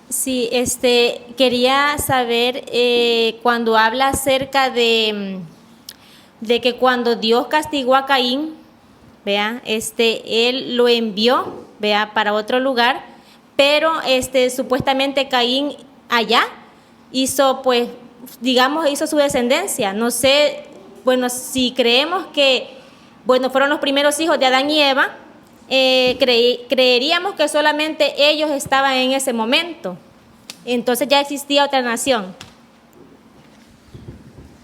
Sí, quería saber cuando habla acerca de que cuando Dios castigó a Caín, vea, él lo envió, vea, para otro lugar, pero supuestamente Caín allá hizo, pues, digamos, hizo su descendencia. No sé, bueno, si creemos que, bueno, fueron los primeros hijos de Adán y Eva, creeríamos que solamente ellos estaban en ese momento. Entonces ya existía otra nación.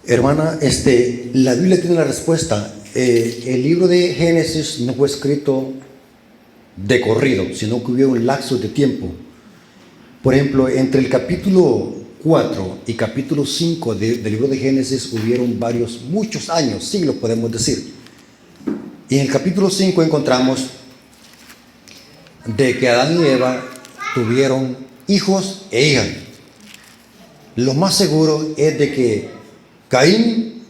Hermana, la Biblia tiene la respuesta. El libro de Génesis no fue escrito de corrido, sino que hubo un lapso de tiempo. Por ejemplo, entre el capítulo 4 y capítulo 5 del libro de Génesis hubieron muchos años, siglos podemos decir. Y en el capítulo 5 encontramos de que Adán y Eva tuvieron hijos e hijas. Lo más seguro es de que Caín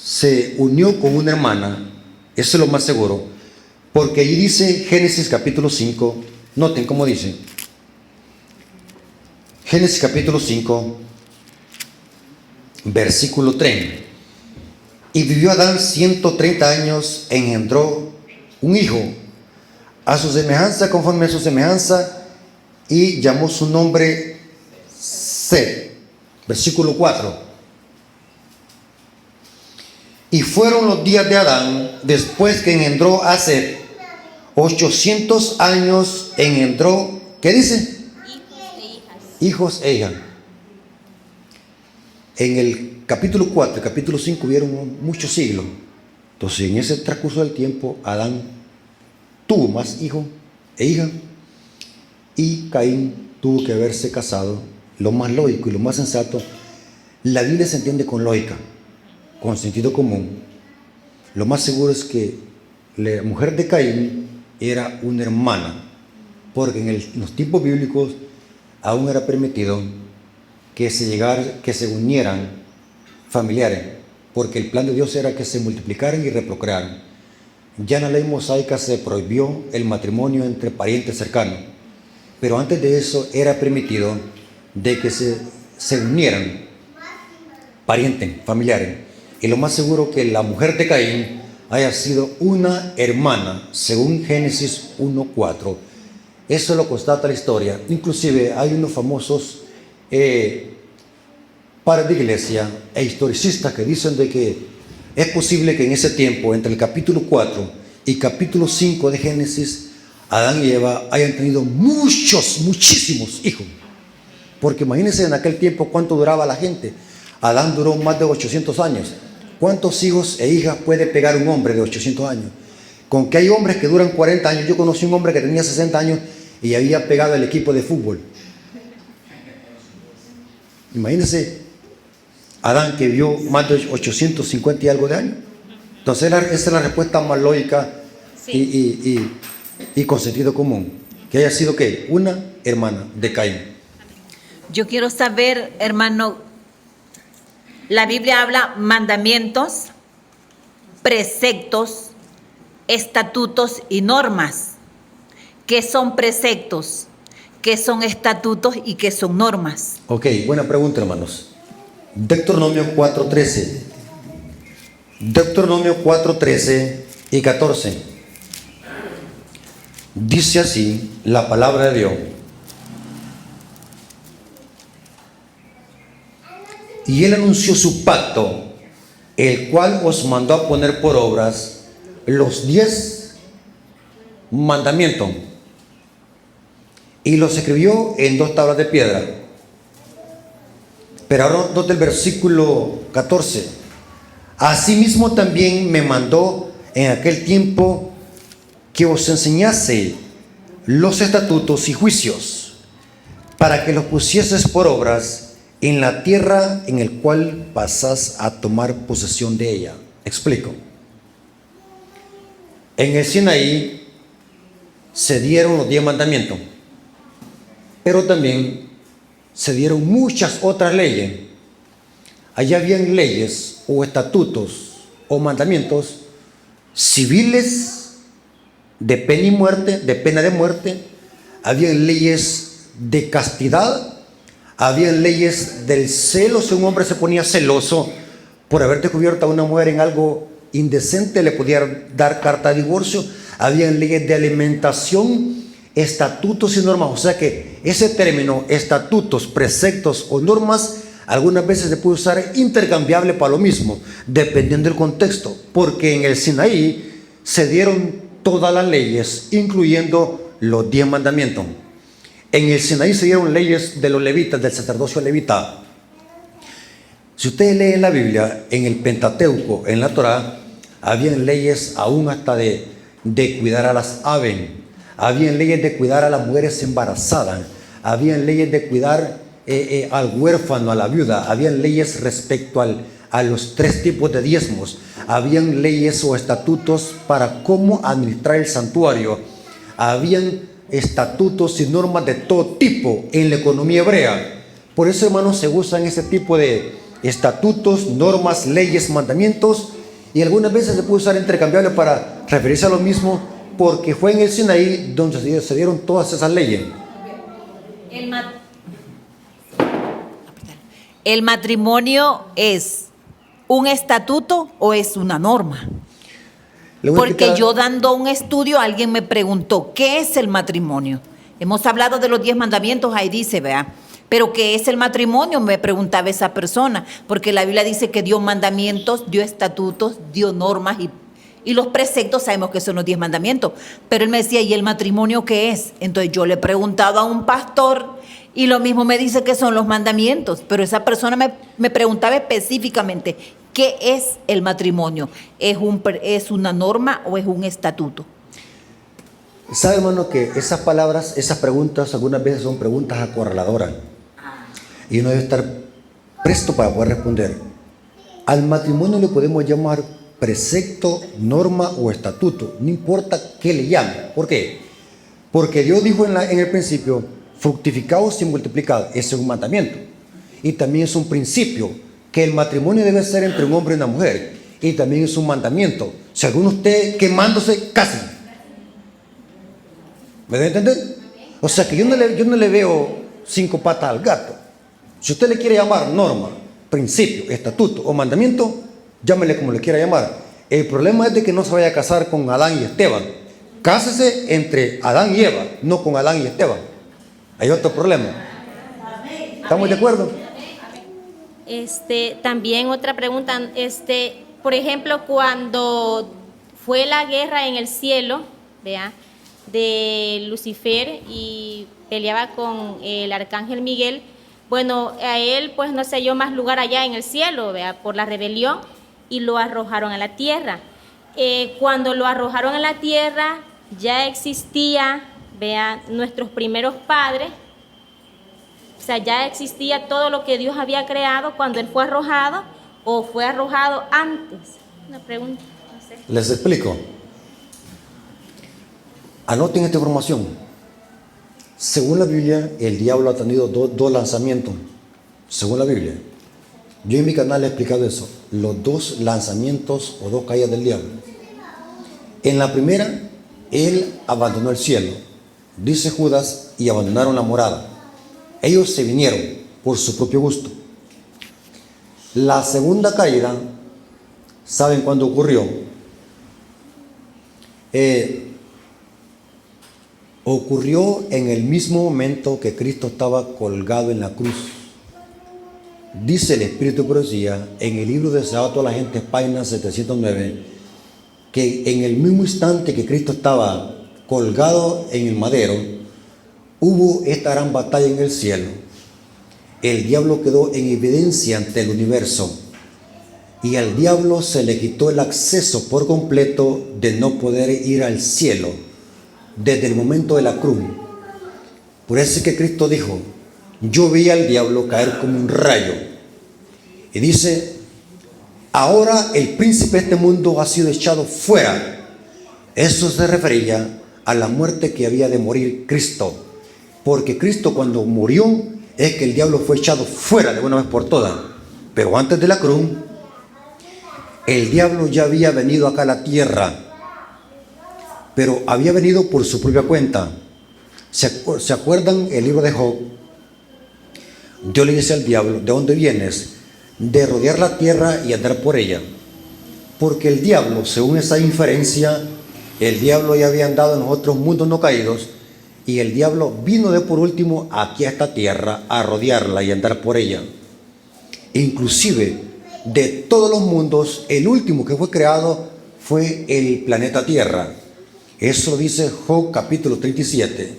se unió con una hermana, eso es lo más seguro, porque allí dice Génesis capítulo 5, noten cómo dice, Génesis capítulo 5, versículo 3, y vivió Adán 130 años, engendró un hijo, a su semejanza, conforme a su semejanza, y llamó su nombre Set. Versículo 4. Y fueron los días de Adán, después que engendró a Set, 800 años engendró, ¿qué dice? Hijos e hijas. En el capítulo 4 y capítulo 5 hubieron muchos siglos. Entonces, en ese transcurso del tiempo, Adán tuvo más hijos e hijas, y Caín tuvo que haberse casado. Lo más lógico y lo más sensato, la Biblia se entiende con lógica, con sentido común. Lo más seguro es que la mujer de Caín era una hermana, porque en los tiempos bíblicos aún era permitido que se unieran familiares, porque el plan de Dios era que se multiplicaran y reprocrearan. Ya en la ley mosaica se prohibió el matrimonio entre parientes cercanos, pero antes de eso era permitido de que se unieran parientes, familiares. Y lo más seguro que la mujer de Caín haya sido una hermana, según Génesis 1:4. Eso lo constata la historia. Inclusive hay unos famosos padres de iglesia e historicistas que dicen de que es posible que en ese tiempo, entre el capítulo 4 y capítulo 5 de Génesis, Adán y Eva hayan tenido muchísimos hijos. Porque imagínense en aquel tiempo cuánto duraba la gente. Adán duró más de 800 años. ¿Cuántos hijos e hijas puede pegar un hombre de 800 años? Con que hay hombres que duran 40 años. Yo conocí un hombre que tenía 60 años y había pegado el equipo de fútbol. Imagínense Adán, que vivió más de 850 y algo de años. Entonces esa es la respuesta más lógica, sí, y con sentido común. Que haya sido ¿qué? Una hermana de Caín. Yo quiero saber, hermano, la Biblia habla mandamientos, preceptos, estatutos y normas. ¿Qué son preceptos? ¿Qué son estatutos y qué son normas? Ok, buena pregunta, hermanos. Deuteronomio 4:13. Deuteronomio 4:13 y 14. Dice así la palabra de Dios. Y él anunció su pacto, el cual os mandó a poner por obras los 10 mandamientos, y los escribió en 2 tablas de piedra. Pero ahora note el versículo 14. Asimismo también me mandó en aquel tiempo que os enseñase los estatutos y juicios, para que los pusieses por obras en la tierra en el cual pasás a tomar posesión de ella. Explico. En el Sinaí se dieron los 10 mandamientos, pero también se dieron muchas otras leyes. Allá habían leyes o estatutos o mandamientos civiles de pena de muerte. Habían leyes de castidad, habían leyes del celo. Si un hombre se ponía celoso por haber descubierto a una mujer en algo indecente, le podía dar carta de divorcio. Habían leyes de alimentación, estatutos y normas. O sea que ese término, estatutos, preceptos o normas, algunas veces se puede usar intercambiable para lo mismo, dependiendo del contexto, porque en el Sinaí se dieron todas las leyes, incluyendo los 10 mandamientos. En el Sinaí se dieron leyes de los levitas, del sacerdocio levita. Si ustedes leen la Biblia, en el Pentateuco, en la Torá, habían leyes aún hasta de cuidar a las aves, habían leyes de cuidar a las mujeres embarazadas, habían leyes de cuidar al huérfano, a la viuda, habían leyes respecto a los 3 tipos de diezmos, habían leyes o estatutos para cómo administrar el santuario, habían estatutos y normas de todo tipo en la economía hebrea. Por eso, hermanos, se usan ese tipo de estatutos, normas, leyes, mandamientos, y algunas veces se puede usar intercambiable para referirse a lo mismo, porque fue en el Sinaí donde se dieron todas esas leyes. ¿El matrimonio es un estatuto o es una norma? Porque yo dando un estudio, alguien me preguntó, ¿qué es el matrimonio? Hemos hablado de los 10 mandamientos, ahí dice, vea, pero ¿qué es el matrimonio? Me preguntaba esa persona, porque la Biblia dice que dio mandamientos, dio estatutos, dio normas y los preceptos sabemos que son los 10 mandamientos. Pero él me decía, ¿y el matrimonio qué es? Entonces yo le he preguntado a un pastor y lo mismo me dice que son los mandamientos, pero esa persona me preguntaba específicamente, ¿qué es el matrimonio? ¿Es una norma o es un estatuto? ¿Sabe, hermano, que esas palabras, esas preguntas, algunas veces son preguntas acorraladoras? Y uno debe estar presto para poder responder. Al matrimonio le podemos llamar precepto, norma o estatuto, no importa qué le llame. ¿Por qué? Porque Dios dijo en el principio, fructificaos y multiplicaos. Ese es un mandamiento. Y también es un principio, que el matrimonio debe ser entre un hombre y una mujer. Y también es un mandamiento. Si alguno esté quemándose, casi. ¿Me debe entender? O sea que yo no le veo 5 patas al gato. Si usted le quiere llamar norma, principio, estatuto o mandamiento, llámele como le quiera llamar. El problema es de que no se vaya a casar con Adán y Esteban. Cásese entre Adán y Eva, no con Adán y Esteban. Hay otro problema. ¿Estamos de acuerdo? También otra pregunta, por ejemplo, cuando fue la guerra en el cielo, ¿vea?, de Lucifer y peleaba con el arcángel Miguel, bueno, a él pues no se halló más lugar allá en el cielo, ¿vea?, por la rebelión, y lo arrojaron a la tierra. Cuando lo arrojaron a la tierra ya existía, vea, nuestros primeros padres. O sea, ya existía todo lo que Dios había creado cuando él fue arrojado, o fue arrojado antes. Una pregunta, no sé. Les explico. Anoten esta información. Según la Biblia, el diablo ha tenido dos lanzamientos. Según la Biblia. Yo en mi canal he explicado eso. Los 2 lanzamientos o 2 caídas del diablo. En la primera, él abandonó el cielo. Dice Judas, y abandonaron la morada. Ellos se vinieron por su propio gusto. La segunda caída, ¿saben cuándo ocurrió? Ocurrió en el mismo momento que Cristo estaba colgado en la cruz. Dice el Espíritu de Profecía en el libro de Sábado a la gente, página 709, que en el mismo instante que Cristo estaba colgado en el madero, hubo esta gran batalla en el cielo. El diablo quedó en evidencia ante el universo y al diablo se le quitó el acceso por completo de no poder ir al cielo desde el momento de la cruz. Por eso es que Cristo dijo, yo vi al diablo caer como un rayo. Y dice, ahora el príncipe de este mundo ha sido echado fuera. Eso se refería a la muerte que había de morir Cristo. Porque Cristo cuando murió es que el diablo fue echado fuera de una vez por todas. Pero antes de la cruz, el diablo ya había venido acá a la tierra. Pero había venido por su propia cuenta. ¿Se acuerdan el libro de Job? Dios le dice al diablo: ¿de dónde vienes? De rodear la tierra y andar por ella. Porque el diablo, según esa inferencia, el diablo ya había andado en los otros mundos no caídos, y el diablo vino de por último aquí a esta tierra a rodearla y andar por ella. Inclusive, de todos los mundos, el último que fue creado fue el planeta Tierra. Eso lo dice Job capítulo 37.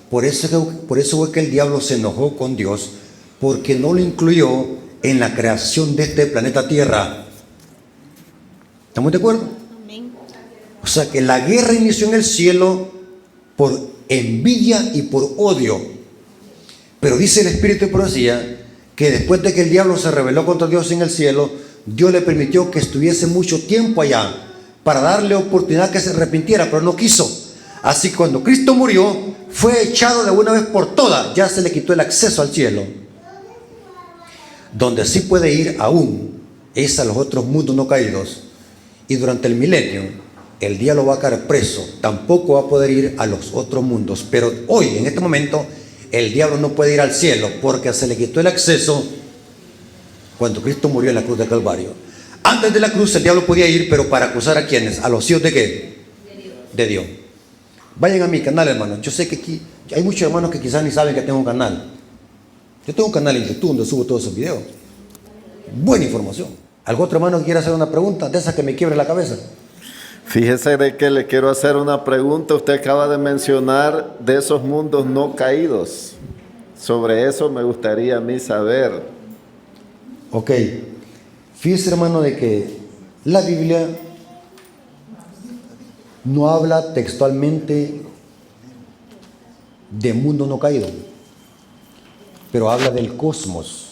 Por eso fue que el diablo se enojó con Dios, porque no lo incluyó en la creación de este planeta Tierra. ¿Estamos de acuerdo? Amén. O sea que la guerra inició en el cielo por envidia y por odio. Pero dice el Espíritu de Profecía que después de que el diablo se rebeló contra Dios en el cielo, Dios le permitió que estuviese mucho tiempo allá para darle oportunidad que se arrepintiera, pero no quiso. Así que cuando Cristo murió, fue echado de una vez por todas. Ya se le quitó el acceso al cielo. Donde sí puede ir aún es a los otros mundos no caídos. Y durante el milenio, el diablo va a caer preso. Tampoco va a poder ir a los otros mundos. Pero hoy, en este momento, el diablo no puede ir al cielo porque se le quitó el acceso cuando Cristo murió en la cruz del Calvario. Antes de la cruz el diablo podía ir, pero para acusar a quienes, a los hijos de ¿qué? De Dios. Vayan a mi canal, hermanos. Yo sé que aquí hay muchos hermanos que quizás ni saben que tengo un canal. Yo tengo un canal en YouTube donde subo todos esos videos. Buena información. ¿Algún otro hermano que quiera hacer una pregunta de esas que me quiebre la cabeza? Fíjese de que le quiero hacer una pregunta. Usted acaba de mencionar de esos mundos no caídos. Sobre eso me gustaría a mí saber. Ok. Fíjese, hermano, de que la Biblia no habla textualmente de mundo no caído, pero habla del cosmos.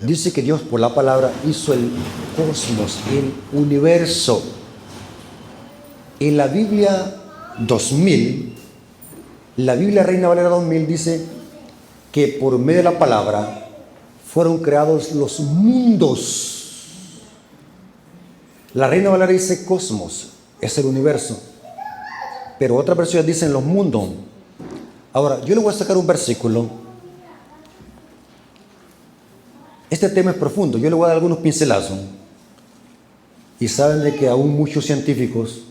Dice que Dios por la palabra hizo el cosmos, el universo. En la Biblia 2000, la Biblia Reina Valera 2000 dice que por medio de la palabra fueron creados los mundos. La Reina Valera dice cosmos, es el universo, pero otras versiones dicen los mundos. Ahora, yo le voy a sacar un versículo. Este tema es profundo, yo le voy a dar algunos pincelazos. Y saben de que aún muchos científicos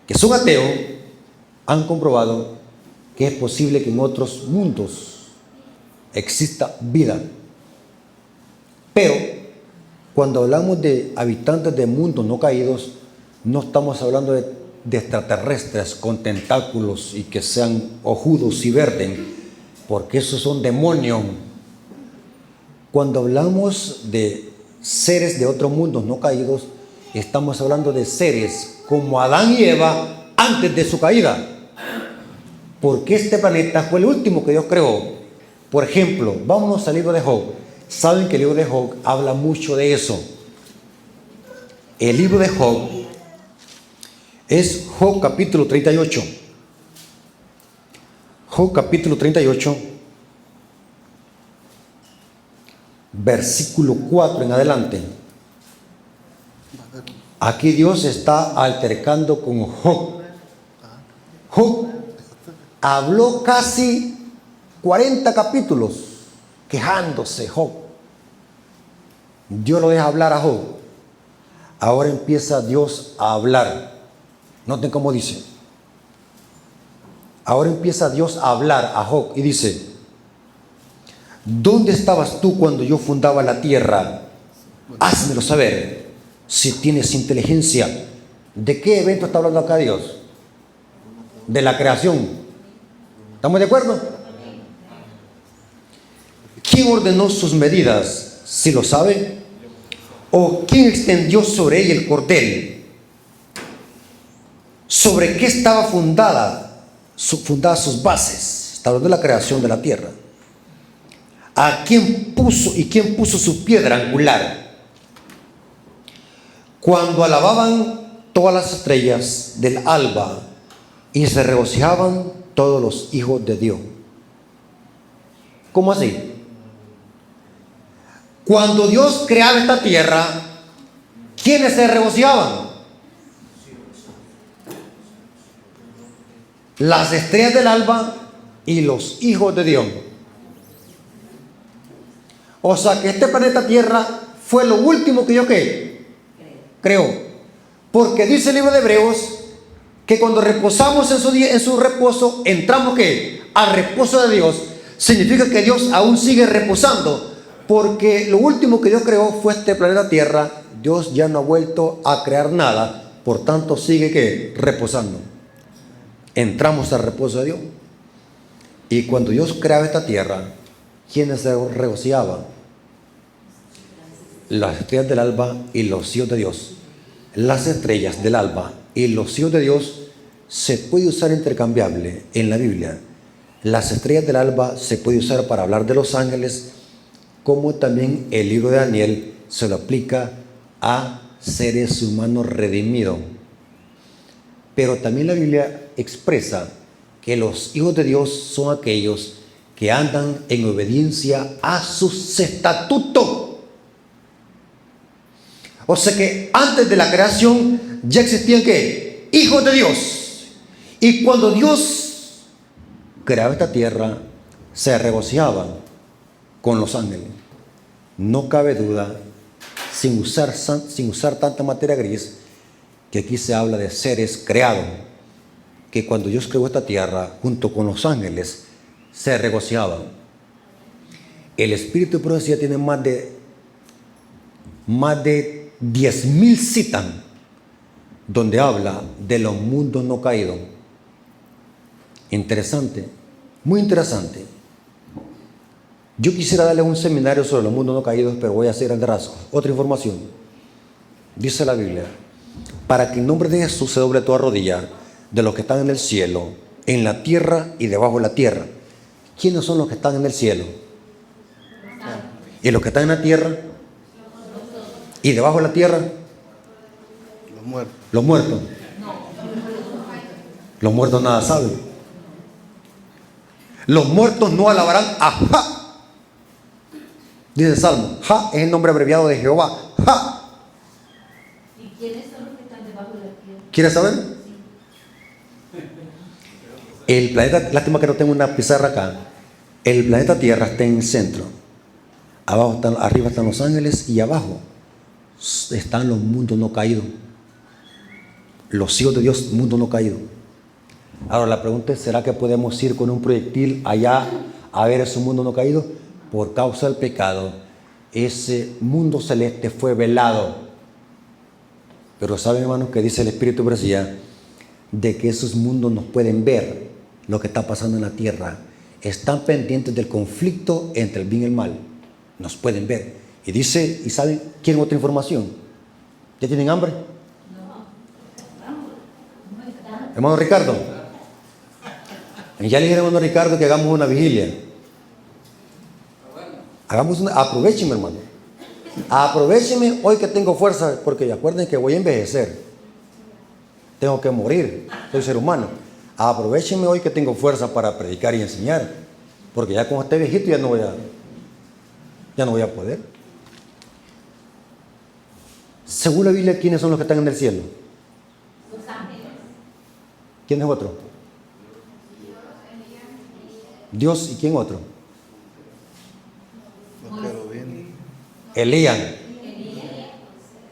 que son ateos han comprobado que es posible que en otros mundos exista vida. Pero cuando hablamos de habitantes de mundos no caídos, no estamos hablando de extraterrestres con tentáculos y que sean ojudos y verden, porque esos son demonios. Cuando hablamos de seres de otros mundos no caídos, estamos hablando de seres como Adán y Eva antes de su caída, porque este planeta fue el último que Dios creó. Por ejemplo, vámonos al libro de Job. Saben que el libro de Job habla mucho de eso. El libro de Job es Job capítulo 38. Job capítulo 38, versículo 4 en adelante. Aquí Dios está altercando con Job. Job habló casi 40 capítulos quejándose Job. Dios lo deja hablar a Job. Ahora empieza Dios a hablar. Noten cómo dice. Ahora empieza Dios a hablar a Job y dice: ¿dónde estabas tú cuando yo fundaba la tierra? Házmelo saber si tienes inteligencia. ¿De qué evento está hablando acá Dios? De la creación. ¿Estamos de acuerdo? ¿Quién ordenó sus medidas? ¿Si lo sabe? ¿O quién extendió sobre ella el cordel? ¿Sobre qué estaba fundadas sus bases? Está hablando de la creación de la tierra. ¿A quién puso su piedra angular? Cuando alababan todas las estrellas del alba y se regocijaban todos los hijos de Dios. ¿Cómo así? Cuando Dios creaba esta tierra, ¿quiénes se regocijaban? las estrellas del alba y los hijos de Dios. O sea que este planeta Tierra fue lo último que Dios creó. Porque dice el libro de Hebreos que cuando reposamos en su reposo, entramos al reposo de Dios. Significa que Dios aún sigue reposando, porque lo último que Dios creó fue este planeta Tierra. Dios ya no ha vuelto a crear nada, por tanto sigue reposando. Entramos al reposo de Dios. Y cuando Dios creaba esta tierra, ¿quiénes se regocijaban? Las estrellas del alba y los hijos de Dios. Las estrellas del alba y los hijos de Dios se puede usar intercambiable en la Biblia. Las estrellas del alba se puede usar para hablar de los ángeles, como también el libro de Daniel se lo aplica a seres humanos redimidos. Pero también la Biblia expresa que los hijos de Dios son aquellos que andan en obediencia a sus estatutos. O sea que antes de la creación ya existían ¿qué? Hijos de Dios. Y cuando Dios creaba esta tierra, se regocijaban con los ángeles. No cabe duda, sin usar tanta materia gris, que aquí se habla de seres creados, que cuando Dios creó esta tierra, junto con los ángeles, se regocijaban. El Espíritu de Profecía tiene más de 10,000 citas donde habla de los mundos no caídos. Interesante, muy interesante. Yo quisiera darle un seminario sobre los mundos no caídos, pero voy a hacer grandes rasgos. Otra información. Dice la Biblia: para que en nombre de Jesús se doble toda rodilla de los que están en el cielo, en la tierra y debajo de la tierra. ¿Quiénes son los que están en el cielo? ¿Y los que están en la tierra? ¿Y debajo de la tierra? Los muertos. Los muertos. Los muertos nada saben. Los muertos no alabarán a Ja. Dice el Salmo: Ja es el nombre abreviado de Jehová. Ja. ¿Y quiénes son los que están debajo de la tierra? ¿Quieres saber? El planeta, lástima que no tengo una pizarra acá. El planeta Tierra está en el centro. Arriba están los ángeles y abajo están los mundos no caídos. Los hijos de Dios, mundo no caído. Ahora la pregunta es: ¿será que podemos ir con un proyectil allá a ver ese mundo no caído? Por causa del pecado, ese mundo celeste fue velado. Pero saben, hermanos, que dice el Espíritu de Profecía de que esos mundos nos pueden ver lo que está pasando en la tierra. Están pendientes del conflicto entre el bien y el mal. Nos pueden ver. Y dice, ¿y saben? ¿Quieren otra información? ¿Ya tienen hambre? Hermano Ricardo, ya le dije a hermano Ricardo que hagamos una vigilia. Aprovecheme, hermano. Aprovecheme hoy que tengo fuerza, porque acuérdense que voy a envejecer. Tengo que morir, soy ser humano. Aprovecheme hoy que tengo fuerza para predicar y enseñar, porque ya como esté viejito ya no voy a poder. Según la Biblia, ¿quiénes son los que están en el cielo? Los ángeles. ¿Quién es otro? Dios. ¿Y quién otro? Los querubines. Elías.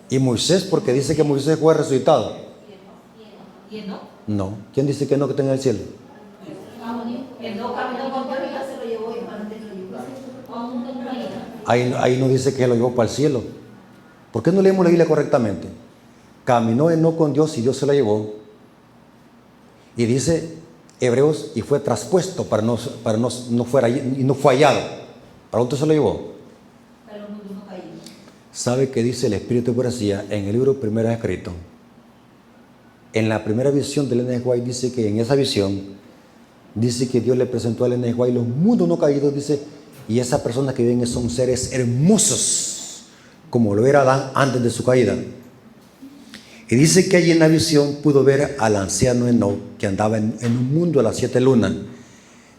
Y Moisés, porque dice que Moisés fue resucitado. ¿Y Enoc? No. ¿Quién dice que no, que está en el cielo? Enoc caminó con Dios y ya se lo llevó, y para que lo llevó a un mundo caído. Ahí no dice que lo llevó para el cielo. ¿Por qué no leemos la Biblia correctamente? Caminó Enoc con Dios y Dios se la llevó. Y dice Hebreos, y fue traspuesto para no fuera, y no fue hallado. ¿Para dónde se lo llevó? Para los mundos no caídos. ¿Sabe qué dice el Espíritu de Profecía en el libro Primero Escrito? En la primera visión de Elena de White dice que en esa visión dice que Dios le presentó a Elena de White los mundos no caídos, dice, y esas personas que viven son seres hermosos, como lo era Adán antes de su caída. Y dice que allí en la visión pudo ver al anciano Enoc, que andaba en un mundo a las 7 lunas.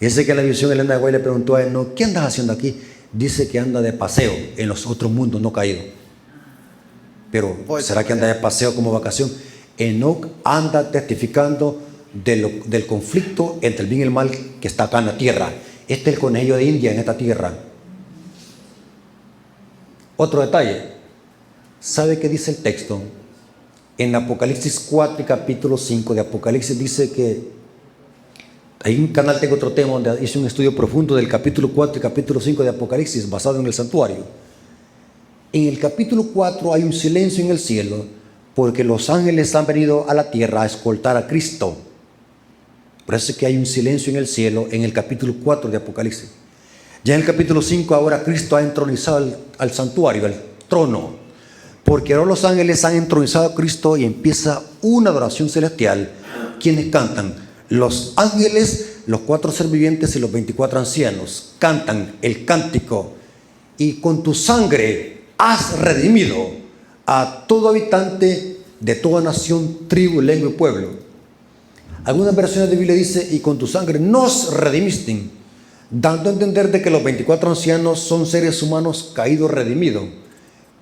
Y dice que en la visión Elena de White le preguntó a Enoc: ¿qué andas haciendo aquí? Dice que anda de paseo en los otros mundos no caídos. Pero ¿será que anda de paseo como vacación? Enoc anda testificando del conflicto entre el bien y el mal que está acá en la tierra. Este es el conejillo de India en esta tierra. Otro detalle. ¿Sabe qué dice el texto? En Apocalipsis 4 y capítulo 5 de Apocalipsis dice que hay un canal, tengo otro tema donde hice un estudio profundo del capítulo 4 y capítulo 5 de Apocalipsis basado en el santuario. En el capítulo 4 hay un silencio en el cielo porque los ángeles han venido a la tierra a escoltar a Cristo. Por eso es que hay un silencio en el cielo en el capítulo 4 de Apocalipsis. Ya en el capítulo 5 ahora Cristo ha entronizado al santuario, al trono, porque ahora los ángeles han entronizado a Cristo y empieza una adoración celestial. ¿Quiénes cantan? Los ángeles, los 4 seres vivientes y los 24 ancianos cantan el cántico: y con tu sangre has redimido a todo habitante de toda nación, tribu, lengua y pueblo. Algunas versiones de Biblia dice: y con tu sangre nos redimiste, dando a entender de que los 24 ancianos son seres humanos caídos, redimidos.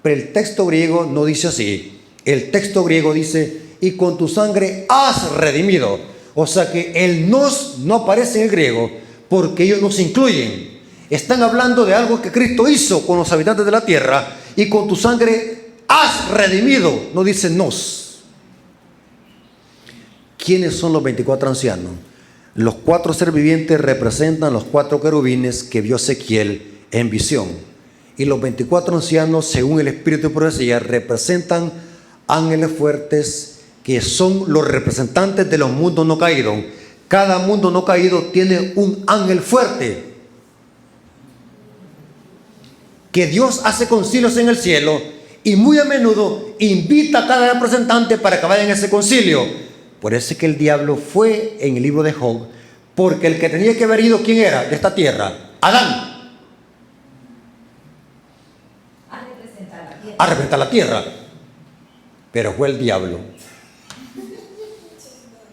Pero el texto griego no dice así. El texto griego dice: y con tu sangre has redimido. O sea que el nos no aparece en el griego porque ellos no se incluyen. Están hablando de algo que Cristo hizo con los habitantes de la tierra. Y con tu sangre has redimido. No dice nos. ¿Quiénes son los 24 ancianos? Los 4 seres vivientes representan los 4 querubines que vio Ezequiel en visión. Y los 24 ancianos, según el Espíritu de profecía, representan ángeles fuertes que son los representantes de los mundos no caídos. Cada mundo no caído tiene un ángel fuerte. Que Dios hace concilios en el cielo y muy a menudo invita a cada representante para que vaya en ese concilio. Por eso es que el diablo fue en el libro de Job, porque el que tenía que haber ido, ¿quién era? De esta tierra, Adán. A representar la tierra. Pero fue el diablo.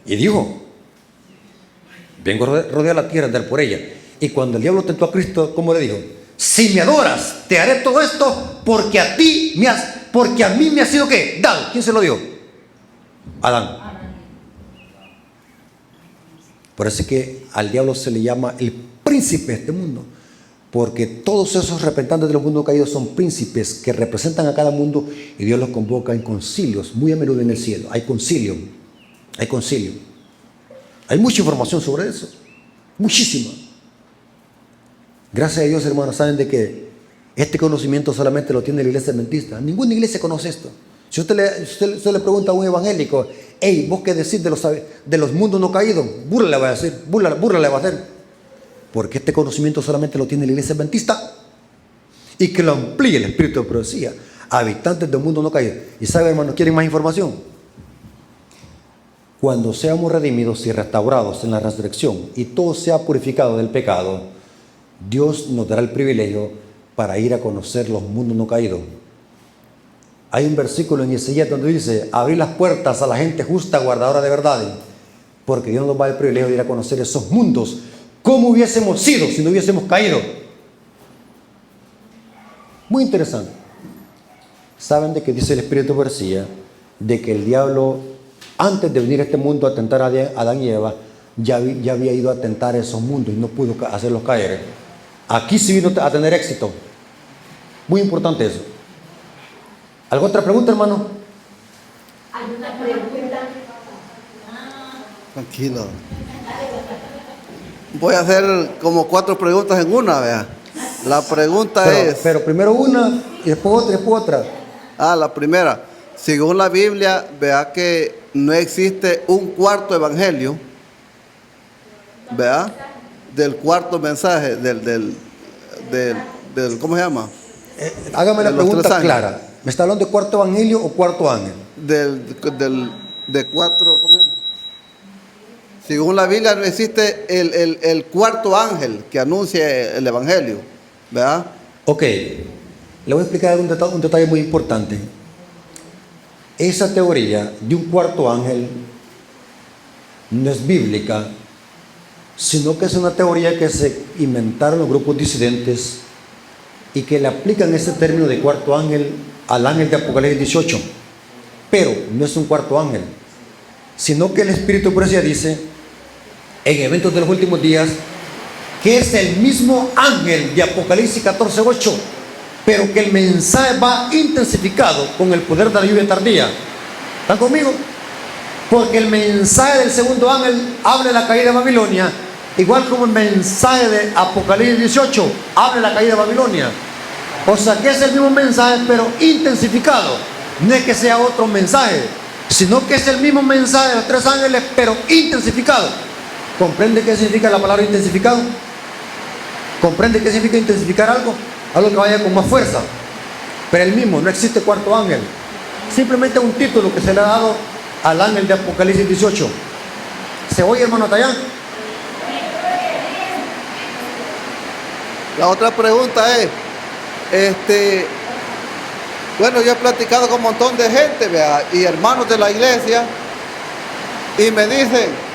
Y dijo: vengo a rodear la tierra, a andar por ella. Y cuando el diablo tentó a Cristo, ¿cómo le dijo? Si me adoras, te haré todo esto porque a mí me ha sido ¿qué? Dado. ¿Quién se lo dio? Adán. Por eso es que al diablo se le llama el príncipe de este mundo, porque todos esos representantes de los mundos caídos son príncipes que representan a cada mundo y Dios los convoca en concilios, muy a menudo en el cielo. Hay concilio, hay concilio. Hay mucha información sobre eso, muchísima. Gracias a Dios, hermanos, saben de que este conocimiento solamente lo tiene la iglesia adventista. Ninguna iglesia conoce esto. Si usted le pregunta a un evangélico: hey, ¿vos qué decís de los mundos no caídos? Burla le va a decir, burla le va a hacer. Porque este conocimiento solamente lo tiene la iglesia adventista. Y que lo amplíe el Espíritu de profecía a habitantes del mundo no caído. Y saben, hermanos, ¿quieren más información? Cuando seamos redimidos y restaurados en la resurrección y todo sea purificado del pecado, Dios nos dará el privilegio para ir a conocer los mundos no caídos. Hay un versículo en Isaías donde dice: abrir las puertas a la gente justa, guardadora de verdad, porque Dios nos va a dar el privilegio de ir a conocer esos mundos. ¿Cómo hubiésemos sido si no hubiésemos caído? Muy interesante. ¿Saben de qué dice el Espíritu de profecía? De que el diablo, antes de venir a este mundo a tentar a Adán y Eva, ya había ido a tentar esos mundos y no pudo hacerlos caer. Aquí sí vino a tener éxito. Muy importante eso. ¿Alguna otra pregunta, hermano? Hay una pregunta. Tranquilo. Voy a hacer como 4 preguntas en una, vea. La pregunta pero primero una y después otra y después otra. La primera. Según la Biblia, vea que no existe un cuarto evangelio, vea, del cuarto mensaje, del ¿cómo se llama? Hágame la De los pregunta 3 ángeles. clara. ¿Me está hablando de cuarto evangelio o cuarto ángel? De 4, ¿cómo se llama? Según la Biblia no existe el cuarto ángel que anuncia el evangelio, ¿verdad? Ok, le voy a explicar un detalle muy importante. Esa teoría de un cuarto ángel no es bíblica, sino que es una teoría que se inventaron los grupos disidentes y que le aplican ese término de cuarto ángel al ángel de Apocalipsis 18. Pero no es un cuarto ángel, sino que el Espíritu de profecía dice en eventos de los últimos días, que es el mismo ángel de Apocalipsis 14:8, pero que el mensaje va intensificado con el poder de la lluvia tardía. ¿Están conmigo? Porque el mensaje del segundo ángel habla de la caída de Babilonia, igual como el mensaje de Apocalipsis 18 habla de la caída de Babilonia. O sea que es el mismo mensaje, pero intensificado. No es que sea otro mensaje, sino que es el mismo mensaje de los tres ángeles, pero intensificado. ¿Comprende qué significa la palabra intensificado? ¿Comprende qué significa intensificar algo? Algo que vaya con más fuerza. Pero el mismo, no existe cuarto ángel. Simplemente un título que se le ha dado al ángel de Apocalipsis 18. ¿Se oye, hermano Tayán? La otra pregunta es, bueno, yo he platicado con un montón de gente, vea, y hermanos de la iglesia, y me dicen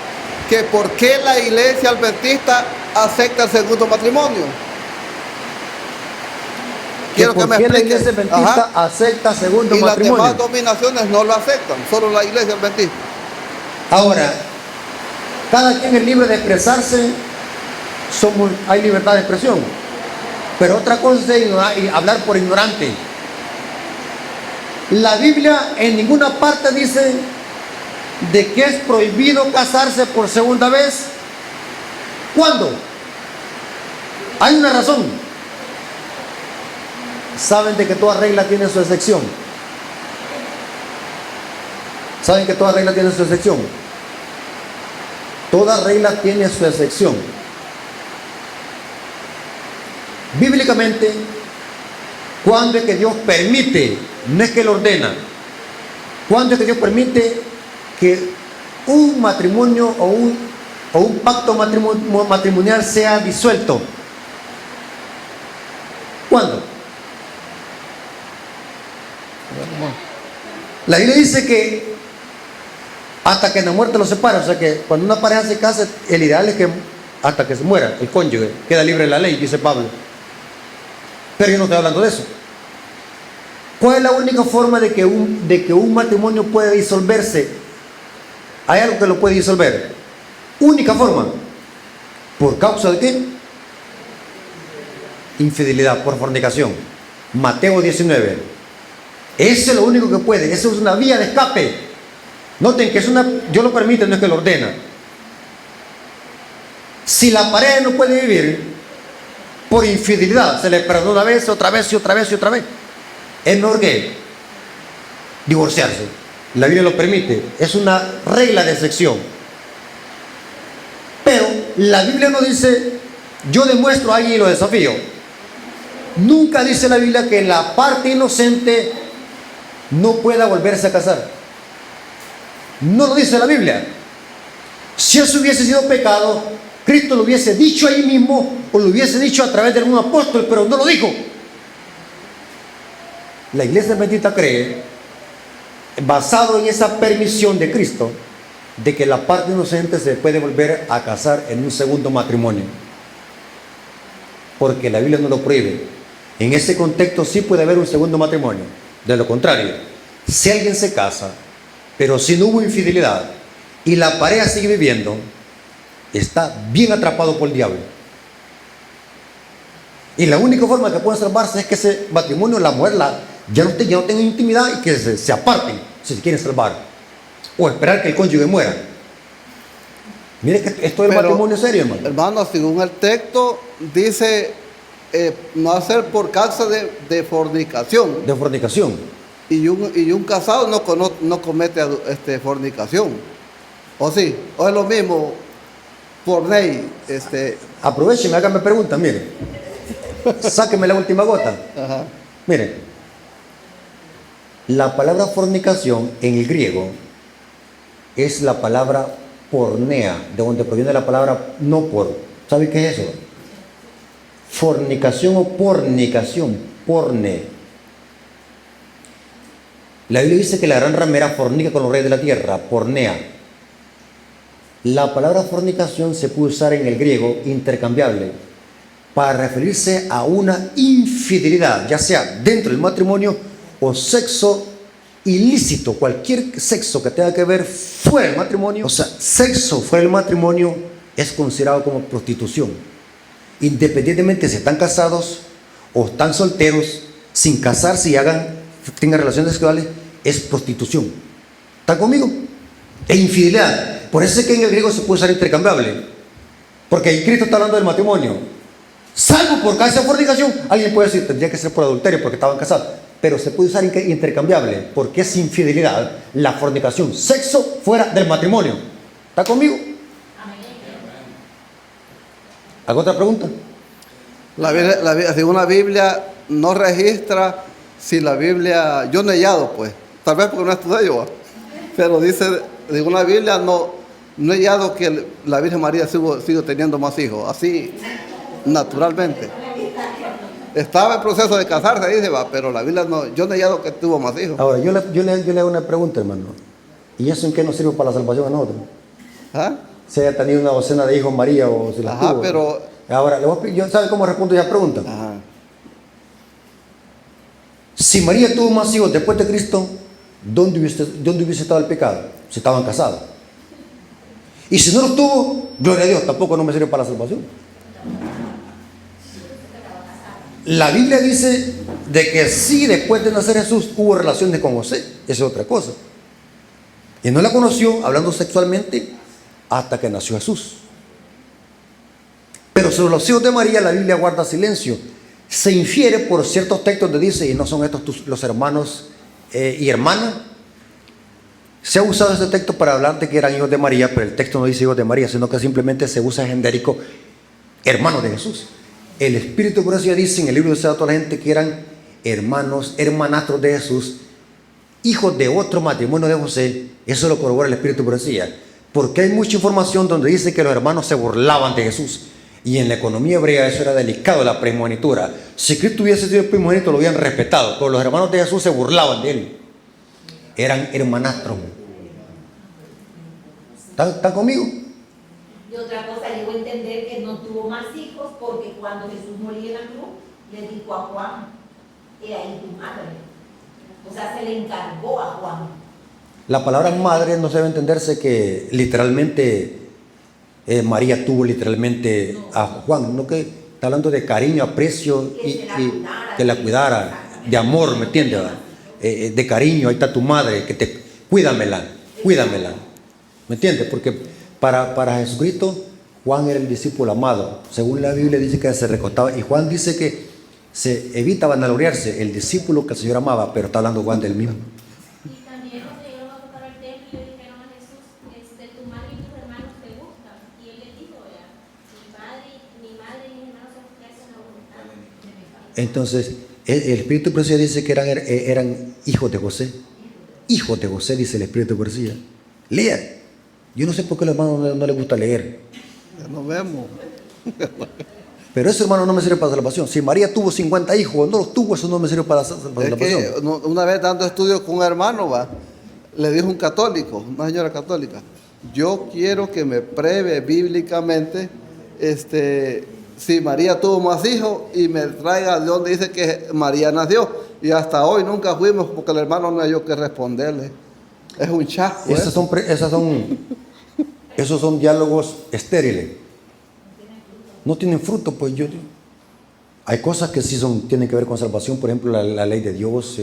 que por qué la iglesia adventista acepta el segundo matrimonio. Quiero que me explique. La explique. iglesia adventista acepta segundo y matrimonio. las demás dominaciones no lo aceptan, solo la iglesia adventista. Ahora, cada quien es libre de expresarse, hay libertad de expresión. Pero otra cosa es hablar por ignorante. La Biblia en ninguna parte dice de que es prohibido casarse por segunda vez. ¿Cuándo? Hay una razón. Saben de que toda regla tiene su excepción. Saben que toda regla tiene su excepción. Toda regla tiene su excepción. Bíblicamente, cuando es que Dios permite, no es que lo ordena, cuando es que Dios permite que un matrimonio o un pacto matrimonial sea disuelto? ¿Cuándo? La Biblia dice que hasta que la muerte los separa. O sea que cuando una pareja se casa, el ideal es que hasta que se muera el cónyuge queda libre de la ley, dice Pablo. Pero yo no estoy hablando de eso. ¿Cuál es la única forma de que un matrimonio pueda disolverse? ¿Hay algo que lo puede disolver? Única forma. ¿Por causa de qué? Infidelidad, por fornicación. Mateo 19. Eso es lo único que puede. Eso es una vía de escape. Noten que Dios lo permite, no es que lo ordena. Si la pareja no puede vivir por infidelidad, se le perdona una vez, otra vez y otra vez y otra vez, es mejor que divorciarse. La Biblia lo permite. Es una regla de excepción. Pero la Biblia no dice, yo demuestro a alguien y lo desafío. Nunca dice la Biblia que la parte inocente no pueda volverse a casar. No lo dice la Biblia. Si eso hubiese sido pecado, Cristo lo hubiese dicho ahí mismo, o lo hubiese dicho a través de algún apóstol, pero no lo dijo. La iglesia adventista cree, basado en esa permisión de Cristo, de que la parte inocente se puede volver a casar en un segundo matrimonio, porque la Biblia no lo prohíbe. En ese contexto sí puede haber un segundo matrimonio. De lo contrario, si alguien se casa, pero si no hubo infidelidad y la pareja sigue viviendo, está bien atrapado por el diablo. Y la única forma que puede salvarse es que ese matrimonio, la mujer ya no tenga intimidad y que se aparten si se quieren salvar, o esperar que el cónyuge muera. Mire que esto es matrimonio serio, hermano. Hermano, según el texto dice no hacer por causa de fornicación. De fornicación. Y un casado no comete fornicación. ¿O sí? ¿O es lo mismo por ley? Aprovechen, háganme preguntas, mire. Sáquenme la última gota. Ajá. Mire, la palabra fornicación en el griego es la palabra pornea, de donde proviene la palabra no por. ¿Sabe qué es eso? Fornicación o pornicación, porne. La Biblia dice que la gran ramera fornica con los reyes de la tierra, pornea. La palabra fornicación se puede usar en el griego intercambiable para referirse a una infidelidad, ya sea dentro del matrimonio o sexo ilícito, cualquier sexo que tenga que ver fuera del matrimonio, o sea, sexo fuera del matrimonio es considerado como prostitución. Independientemente si están casados o están solteros, sin casarse y tengan relaciones sexuales, es prostitución. ¿Están conmigo? E infidelidad. Por eso es que en el griego se puede usar intercambiable. Porque ahí Cristo está hablando del matrimonio. Salvo por causa de fornicación, alguien puede decir, tendría que ser por adulterio porque estaban casados. Pero se puede usar intercambiable porque es infidelidad la fornicación. Sexo fuera del matrimonio. ¿Está conmigo? ¿Alguna otra pregunta? Según la Biblia no registra si la Biblia, yo no he hallado pues, tal vez porque no estudié yo, pero dice, según la Biblia no he hallado que la Virgen María sigue teniendo más hijos, así naturalmente. Estaba en proceso de casarse, dice, pero la Biblia no, yo no he hallado que tuvo más hijos. Ahora, yo le hago una pregunta, hermano. ¿Y eso en qué nos sirve para la salvación a nosotros? ¿Ah? Si haya tenido una docena de hijos María o si las tuvo. Pero... Ahora, ¿sabe cómo respondo esa pregunta? Ajá. Si María tuvo más hijos después de Cristo, ¿dónde hubiese estado el pecado? Si estaban casados. Y si no los tuvo, gloria a Dios, tampoco no me sirve para la salvación. La Biblia dice de que sí, después de nacer Jesús, hubo relaciones con José. Esa es otra cosa. Y no la conoció, hablando sexualmente, hasta que nació Jesús. Pero sobre los hijos de María, la Biblia guarda silencio. Se infiere por ciertos textos donde dice, y no son estos los hermanos y hermanas. Se ha usado este texto para hablar de que eran hijos de María, pero el texto no dice hijos de María, sino que simplemente se usa genérico hermanos de Jesús. El Espíritu de Profecía dice en el libro de Sea a toda la gente que eran hermanos, hermanastros de Jesús, hijos de otro matrimonio de José. Eso lo corrobora el Espíritu de Profecía. Porque hay mucha información donde dice que los hermanos se burlaban de Jesús. Y en la economía hebrea eso era delicado, la primogenitura. Si Cristo hubiese sido el primogénito, lo habían respetado. Pero los hermanos de Jesús se burlaban de él. Eran hermanastros. ¿Están conmigo? Y otra cosa, llegó a entender que no tuvo más hijos porque cuando Jesús moría en la cruz, le dijo a Juan, he ahí tu madre. O sea, se le encargó a Juan. La palabra madre no debe entenderse que literalmente María tuvo literalmente a Juan, no que está hablando de cariño, aprecio y que la cuidara, de amor, ¿me entiendes? De cariño, ahí está tu madre, cuídamela, ¿me entiendes? Porque para Jesucristo Juan era el discípulo amado. Según la Biblia dice que se recostaba, y Juan dice que se evita vanagloriarse, el discípulo que el Señor amaba, pero está hablando Juan del mismo. Y también cuando llegaron a tocar el templo le dijeron a Jesús, tu madre y tus hermanos te buscan. Y él les dijo, mi madre y mis hermanos se ofrecen a voluntad. Entonces, el Espíritu de Profecía dice que eran hijos de José. Hijos de José, dice el Espíritu de Profecía. Lea. Yo no sé por qué a los hermanos no les gusta leer. Ya nos vemos. Pero eso, hermano, no me sirve para la salvación. Si María tuvo 50 hijos o no los tuvo, eso no me sirve para la salvación. Que una vez dando estudios con un hermano, le dijo un católico, una señora católica, yo quiero que me pruebe bíblicamente si María tuvo más hijos y me traiga de donde dice que María nació. Y hasta hoy nunca fuimos porque el hermano no halló que responderle. Es un chasco. Esos son diálogos estériles. No tienen fruto, pues hay cosas que sí tienen que ver con salvación, por ejemplo, la ley de Dios,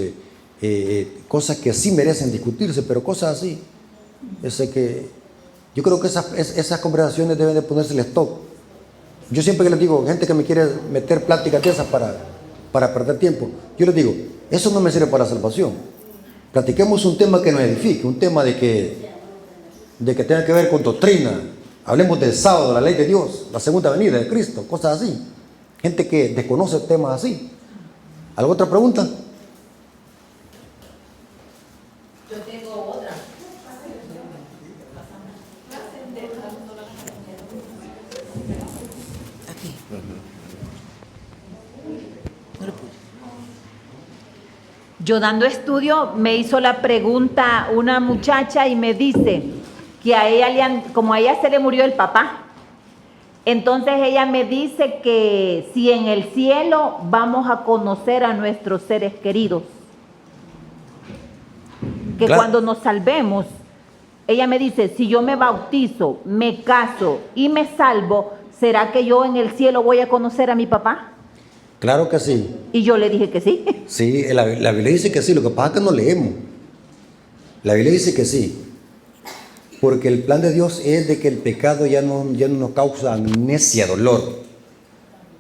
cosas que sí merecen discutirse, pero cosas así. Yo creo que esas conversaciones deben de ponerse el stop. Yo siempre les digo, gente que me quiere meter pláticas de esas para perder tiempo, yo les digo, eso no me sirve para la salvación. Platiquemos un tema que nos edifique, un tema de que tenga que ver con doctrina. Hablemos del sábado, la ley de Dios, la segunda venida de Cristo, cosas así. Gente que desconoce temas así. ¿Alguna otra pregunta? Yo tengo otra. Yo dando estudio me hizo la pregunta una muchacha y me dice que a ella, como a ella se le murió el papá, entonces ella me dice que si en el cielo vamos a conocer a nuestros seres queridos, que claro, cuando nos salvemos Ella me dice, si yo me bautizo, me caso y me salvo, ¿será que yo en el cielo voy a conocer a mi papá? Claro que sí. Y yo le dije que sí. Sí, la Biblia dice que sí, lo que pasa es que no leemos. La Biblia dice que sí. Porque el plan de Dios es de que el pecado ya no nos causa amnesia, dolor.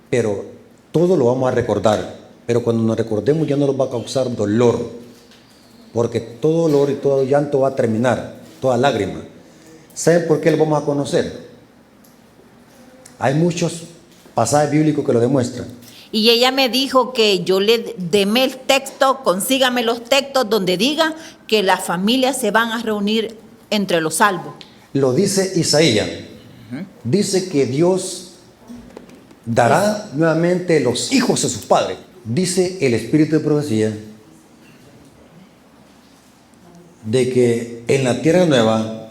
Pero todo lo vamos a recordar. Pero cuando nos recordemos ya no nos va a causar dolor. Porque todo dolor y todo llanto va a terminar, toda lágrima. ¿Saben por qué lo vamos a conocer? Hay muchos pasajes bíblicos que lo demuestran. Y ella me dijo que yo le deme el texto, consígame los textos donde diga que las familias se van a reunir entre los salvos. Lo dice Isaías. Dice que Dios dará nuevamente los hijos a sus padres. Dice el Espíritu de profecía de que en la tierra nueva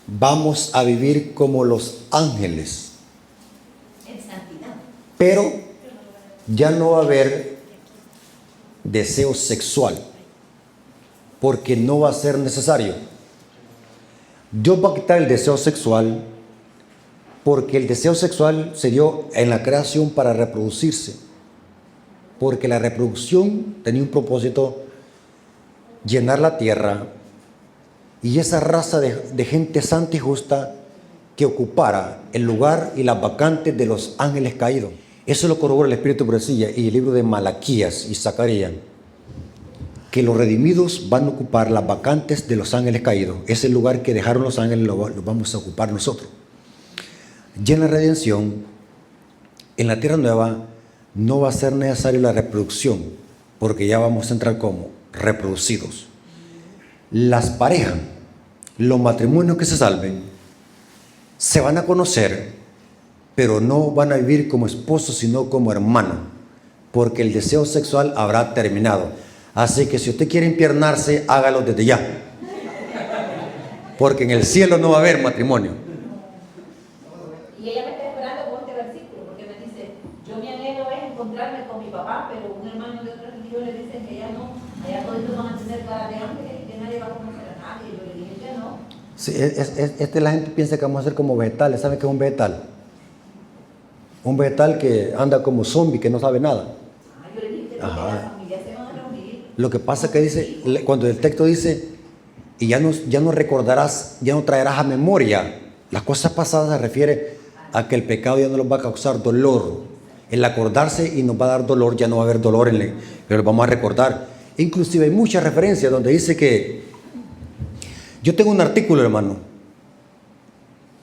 vamos a vivir como los ángeles. En santidad. Pero ya no va a haber deseo sexual, porque no va a ser necesario. Dios va a quitar el deseo sexual, porque el deseo sexual se dio en la creación para reproducirse, porque la reproducción tenía un propósito, llenar la tierra, y esa raza de gente santa y justa que ocupara el lugar y las vacantes de los ángeles caídos. Eso lo corrobora el Espíritu de profecía y el libro de Malaquías y Zacarías, que los redimidos van a ocupar las vacantes de los ángeles caídos. Ese lugar que dejaron los ángeles lo vamos a ocupar nosotros. Ya en la redención, en la tierra nueva, no va a ser necesaria la reproducción, porque ya vamos a entrar como reproducidos. Las parejas, los matrimonios que se salven, se van a conocer, pero no van a vivir como esposos, sino como hermanos, porque el deseo sexual habrá terminado. Así que si usted quiere empiernarse, hágalo desde ya, porque en el cielo no va a haber matrimonio. Y ella me está esperando con este versículo, porque me dice, yo mi anhelo es encontrarme con mi papá, pero un hermano de otra religión le dicen que ya no, allá todos van a tener cara de ángeles y que nadie va a conocer a nadie. Yo le dije que no. Sí, la gente piensa que vamos a ser como vegetales. ¿Saben qué es un vegetal? Un vegetal que anda como zombie, que no sabe nada. Yo le dije que las familias se van a reunir. Lo que pasa es que dice, cuando el texto dice, y ya no recordarás, ya no traerás a memoria las cosas pasadas, se refiere a que el pecado ya no nos va a causar dolor. El acordarse y nos va a dar dolor, ya no va a haber dolor, pero lo vamos a recordar. Inclusive hay muchas referencias donde dice que, yo tengo un artículo, hermano,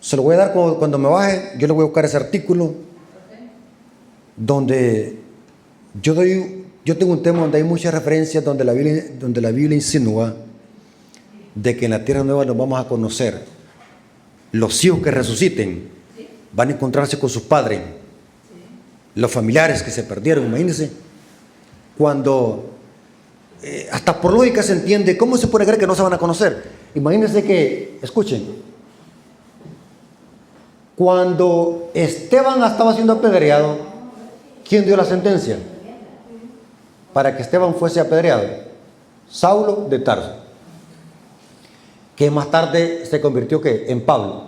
se lo voy a dar cuando me baje, yo le voy a buscar ese artículo, donde yo tengo un tema donde hay muchas referencias donde la Biblia insinúa de que en la tierra nueva nos vamos a conocer. Los hijos que resuciten van a encontrarse con sus padres. Los familiares que se perdieron, imagínense. Cuando, hasta por lógica se entiende, ¿cómo se puede creer que no se van a conocer? Imagínense que, escuchen, cuando Esteban estaba siendo apedreado, ¿quién dio la sentencia para que Esteban fuese apedreado? Saulo de Tarso, que más tarde se convirtió ¿qué? En Pablo.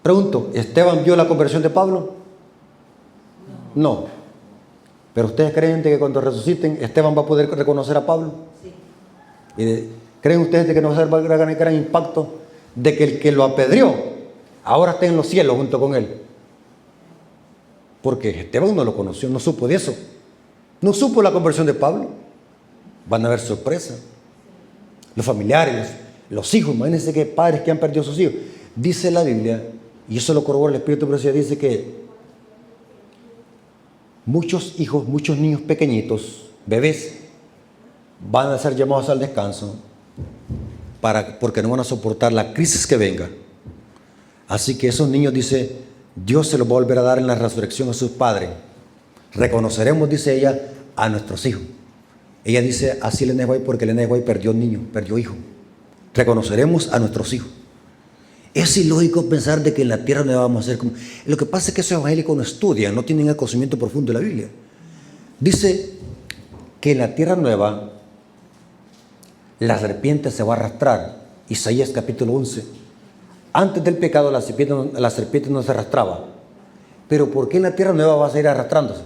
Pregunto, ¿Esteban vio la conversión de Pablo? No. ¿Pero ustedes creen que cuando resuciten Esteban va a poder reconocer a Pablo? Sí. ¿Creen ustedes que no va a ser gran impacto de que el que lo apedreó ahora está en los cielos junto con él? Porque Esteban no lo conoció, no supo de eso. No supo la conversión de Pablo. Van a haber sorpresas. Los familiares, los hijos, imagínense que padres que han perdido a sus hijos. Dice la Biblia, y eso lo corrobora el Espíritu de profecía, dice que muchos hijos, muchos niños pequeñitos, bebés, van a ser llamados al descanso porque no van a soportar la crisis que venga. Así que esos niños, dice, Dios se los va a volver a dar en la resurrección a sus padres. Reconoceremos, dice ella, a nuestros hijos. Ella dice, así el Eneguay, porque el Eneguay perdió niño, perdió hijo. Reconoceremos a nuestros hijos. Es ilógico pensar de que en la tierra no vamos a ser como... Lo que pasa es que esos evangélicos no estudian, no tienen el conocimiento profundo de la Biblia. Dice que en la tierra nueva la serpiente se va a arrastrar Isaías capítulo 11. Antes del pecado la serpiente no se arrastraba. Pero ¿por qué en la tierra nueva va a seguir arrastrándose?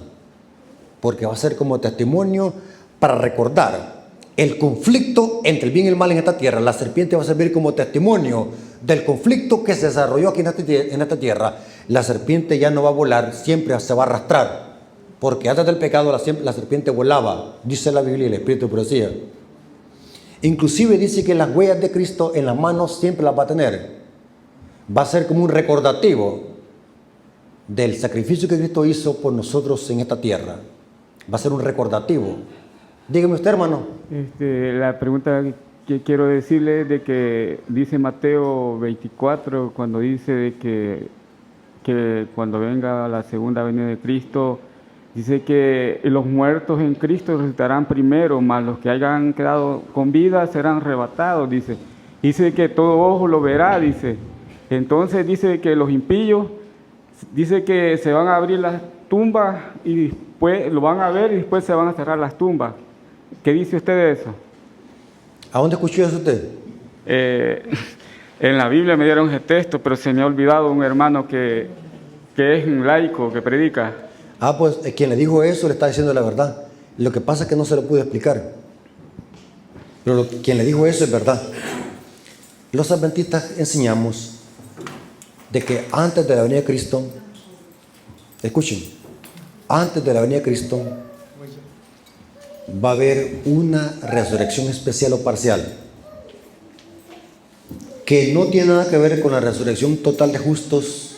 Porque va a ser como testimonio para recordar el conflicto entre el bien y el mal en esta tierra. La serpiente va a servir como testimonio del conflicto que se desarrolló aquí en esta tierra. La serpiente ya no va a volar, siempre se va a arrastrar. Porque antes del pecado la serpiente volaba, dice la Biblia, y el Espíritu profecía. Inclusive dice que las huellas de Cristo en las manos siempre las va a tener. Va a ser como un recordativo del sacrificio que Cristo hizo por nosotros en esta tierra. Va a ser un recordativo. Dígame usted, hermano. La pregunta que quiero decirle es de que dice Mateo 24, cuando dice de que cuando venga la segunda venida de Cristo, dice que los muertos en Cristo resucitarán primero, mas los que hayan quedado con vida serán arrebatados, dice. Dice que todo ojo lo verá, dice. Entonces dice que los impíos, dice que se van a abrir las tumbas y después lo van a ver y después se van a cerrar las tumbas. ¿Qué dice usted de eso? ¿A dónde escuchó eso usted? En la Biblia me dieron ese texto, pero se me ha olvidado un hermano que es un laico, que predica. Pues quien le dijo eso le está diciendo la verdad. Lo que pasa es que no se lo pude explicar. Pero quien le dijo eso es verdad. Los adventistas enseñamos de que antes de la venida de Cristo, escuchen, antes de la venida de Cristo va a haber una resurrección especial o parcial que no tiene nada que ver con la resurrección total de justos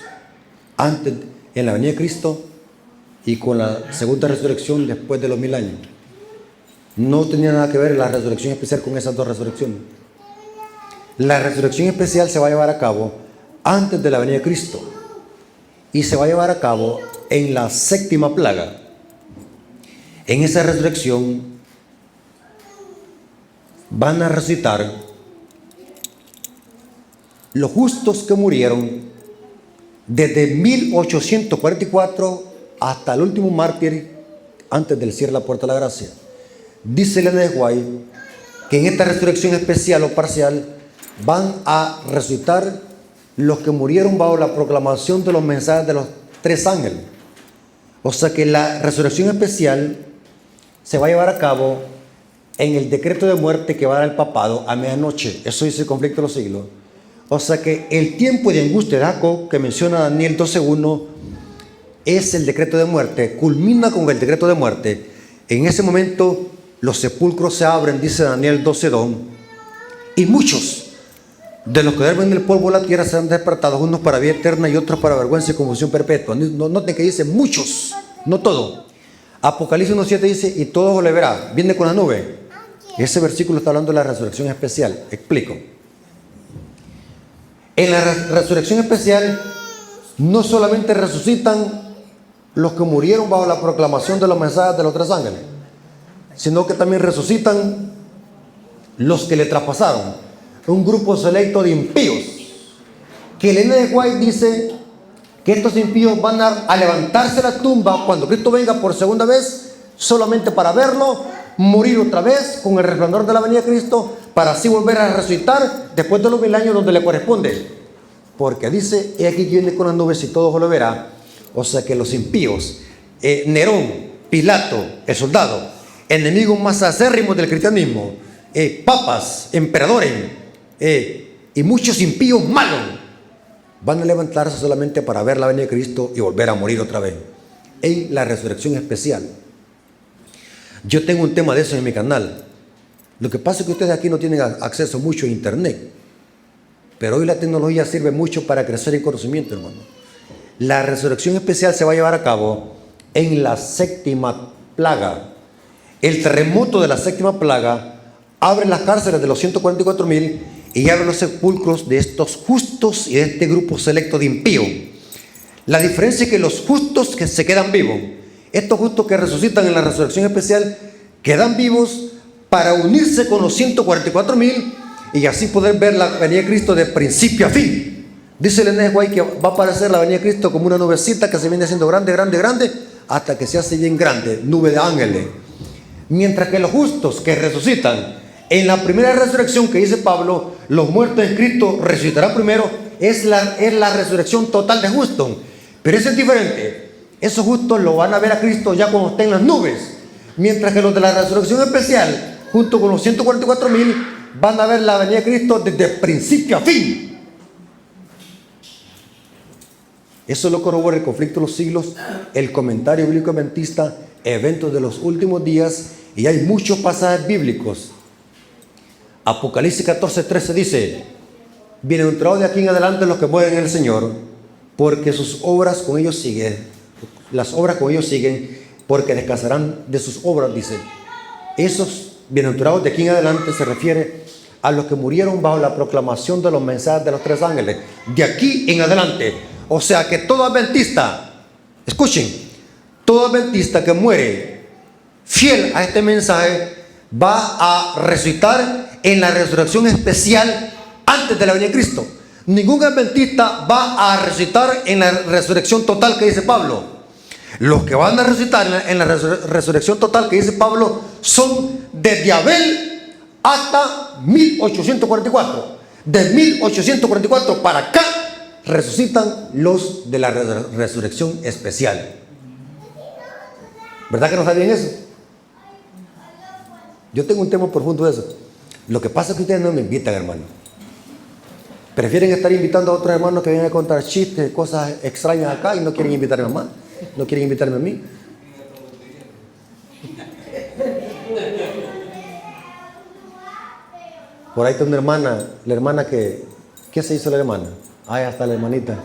antes en la venida de Cristo y con la segunda resurrección después de los 1000 años. No tenía nada que ver la resurrección especial con esas dos resurrecciones. La resurrección especial se va a llevar a cabo antes de la venida de Cristo y se va a llevar a cabo en la 7ª plaga. En esa resurrección van a resucitar los justos que murieron desde 1844 hasta el último mártir antes del cierre de la puerta de la gracia. Dice Elena de White que en esta resurrección especial o parcial van a resucitar los que murieron bajo la proclamación de los mensajes de los 3 ángeles. O sea que la resurrección especial se va a llevar a cabo en el decreto de muerte que va a dar el papado a medianoche. Eso dice el conflicto de los siglos. O sea que el tiempo de angustia de Jacob, que menciona Daniel 12:1, es el decreto de muerte, culmina con el decreto de muerte. En ese momento los sepulcros se abren, dice Daniel 12:2, y muchos de los que duermen en el polvo de la tierra serán despertados, unos para vida eterna y otros para vergüenza y confusión perpetua. Noten que dice muchos, no todo. Apocalipsis 1:7 dice, y todos lo verá, viene con la nube. Ese versículo está hablando de la resurrección especial. Explico. En la resurrección especial no solamente resucitan los que murieron bajo la proclamación de los mensajes de los 3 ángeles, sino que también resucitan los que le traspasaron, un grupo selecto de impíos, que Elena de White dice que estos impíos van a levantarse de la tumba cuando Cristo venga por segunda vez, solamente para verlo, morir otra vez con el resplandor de la venida de Cristo, para así volver a resucitar después de los 1000 años donde le corresponde. Porque dice, he aquí que viene con las nubes y todo lo verá. O sea que los impíos, Nerón, Pilato, el soldado, enemigos más acérrimos del cristianismo, papas, emperadores y muchos impíos malos, van a levantarse solamente para ver la venida de Cristo y volver a morir otra vez en la resurrección especial. Yo tengo un tema de eso en mi canal. Lo que pasa es que ustedes aquí no tienen acceso mucho a internet, pero hoy la tecnología sirve mucho para crecer en conocimiento, hermano. La resurrección especial se va a llevar a cabo en la 7ª plaga. El terremoto de la 7ª plaga abre las cárceles de los 144,000 y abre los sepulcros de estos justos y de este grupo selecto de impíos. La diferencia es que los justos que se quedan vivos, estos justos que resucitan en la resurrección especial, quedan vivos para unirse con los 144,000 y así poder ver la venida de Cristo de principio a fin. Dice el Elena de White que va a aparecer la venida de Cristo como una nubecita que se viene haciendo grande, grande, grande, hasta que se hace bien grande, nube de ángeles. Mientras que los justos que resucitan en la primera resurrección que dice Pablo, los muertos en Cristo resucitarán primero, es la resurrección total de justos. Pero eso es diferente. Esos justos lo van a ver a Cristo ya cuando estén en las nubes. Mientras que los de la resurrección especial, junto con los 144,000, van a ver la venida de Cristo desde principio a fin. Eso lo corrobora el conflicto de los siglos, el comentario bíblico adventista, eventos de los últimos días, y hay muchos pasajes bíblicos. Apocalipsis 14:13 dice: bienaventurados de aquí en adelante los que mueren en el Señor, porque sus obras con ellos siguen, las obras con ellos siguen, porque descansarán de sus obras, dice. Esos bienaventurados de aquí en adelante se refiere a los que murieron bajo la proclamación de los mensajes de los 3 ángeles, de aquí en adelante. O sea que todo adventista, escuchen, todo adventista que muere fiel a este mensaje va a resucitar en la resurrección especial antes de la venida de Cristo. Ningún adventista va a resucitar en la resurrección total que dice Pablo. Los que van a resucitar en la resurrección total que dice Pablo son desde Abel hasta 1844. De 1844 para acá resucitan los de la resurrección especial. ¿Verdad que no sabían eso? Yo tengo un tema profundo de eso. Lo que pasa es que ustedes no me invitan, hermano. Prefieren estar invitando a otros hermanos que vienen a contar chistes, cosas extrañas acá, y no quieren invitarme a más. No quieren invitarme a mí. Por ahí está una hermana, la hermana que... ¿Qué se hizo la hermana? Ah, ya está la hermanita.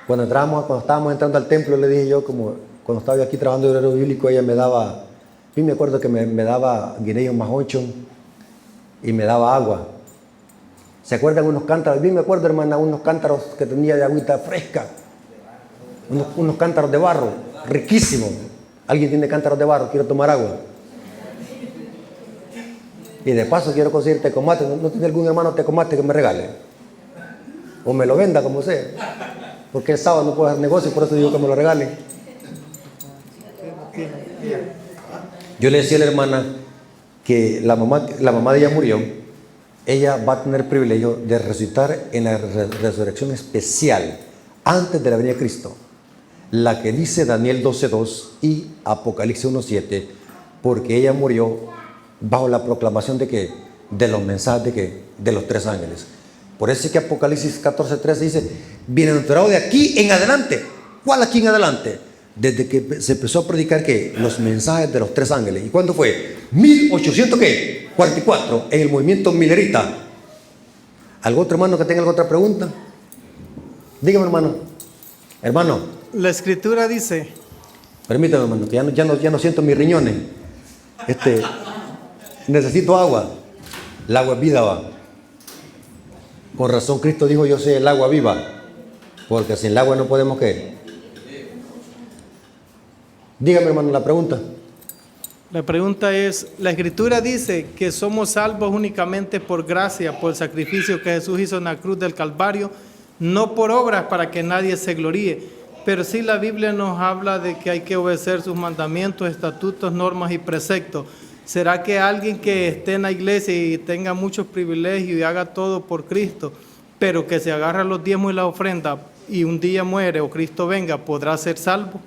Cuando estábamos entrando al templo, le dije yo, como cuando estaba yo aquí trabajando en el horario bíblico, ella me daba, y me acuerdo que me daba guineo más 8 y me daba agua. ¿Se acuerdan unos cántaros? Bien me acuerdo, hermana, unos cántaros que tenía de agüita fresca. Unos cántaros de barro, riquísimos. ¿Alguien tiene cántaros de barro? Quiero tomar agua. Y de paso quiero conseguir tecomate. ¿No tiene algún hermano tecomate que me regale? O me lo venda, como sea. Porque el sábado no puedo hacer negocio, por eso digo que me lo regalen. Yo le decía a la hermana que la mamá de ella murió. Ella va a tener privilegio de resucitar en la resurrección especial antes de la venida de Cristo, la que dice Daniel 12:2 y Apocalipsis 1:7, porque ella murió bajo la proclamación de que de los mensajes de que de los 3 ángeles. Por eso es que Apocalipsis 14:13 dice: bienaventurado de aquí en adelante. ¿Cuál aquí en adelante? Desde que se empezó a predicar que los mensajes de los 3 ángeles. ¿Y cuándo fue? 1844, en el movimiento milerita. ¿Algún otro hermano que tenga alguna otra pregunta? Dígame, hermano. Hermano. La escritura dice. Permítame, hermano, que ya no siento mis riñones. Necesito agua. El agua es vida, va. Con razón Cristo dijo: yo soy el agua viva. Porque sin el agua no podemos ¿qué? Dígame, hermano, la pregunta. La pregunta es, la escritura dice que somos salvos únicamente por gracia, por el sacrificio que Jesús hizo en la cruz del Calvario, no por obras para que nadie se gloríe. Pero sí la Biblia nos habla de que hay que obedecer sus mandamientos, estatutos, normas y preceptos. ¿Será que alguien que esté en la iglesia y tenga muchos privilegios y haga todo por Cristo, pero que se agarra los diezmos y la ofrenda y un día muere o Cristo venga, podrá ser salvo?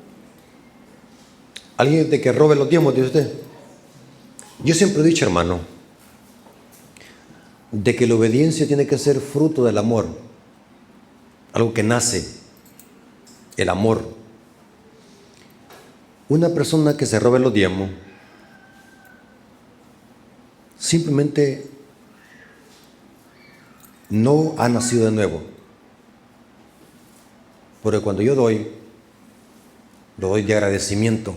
¿Alguien de que robe los diezmos, dice usted? Yo siempre he dicho, hermano, de que la obediencia tiene que ser fruto del amor, algo que nace, el amor. Una persona que se robe los diezmos simplemente no ha nacido de nuevo. Porque cuando yo doy, lo doy de agradecimiento.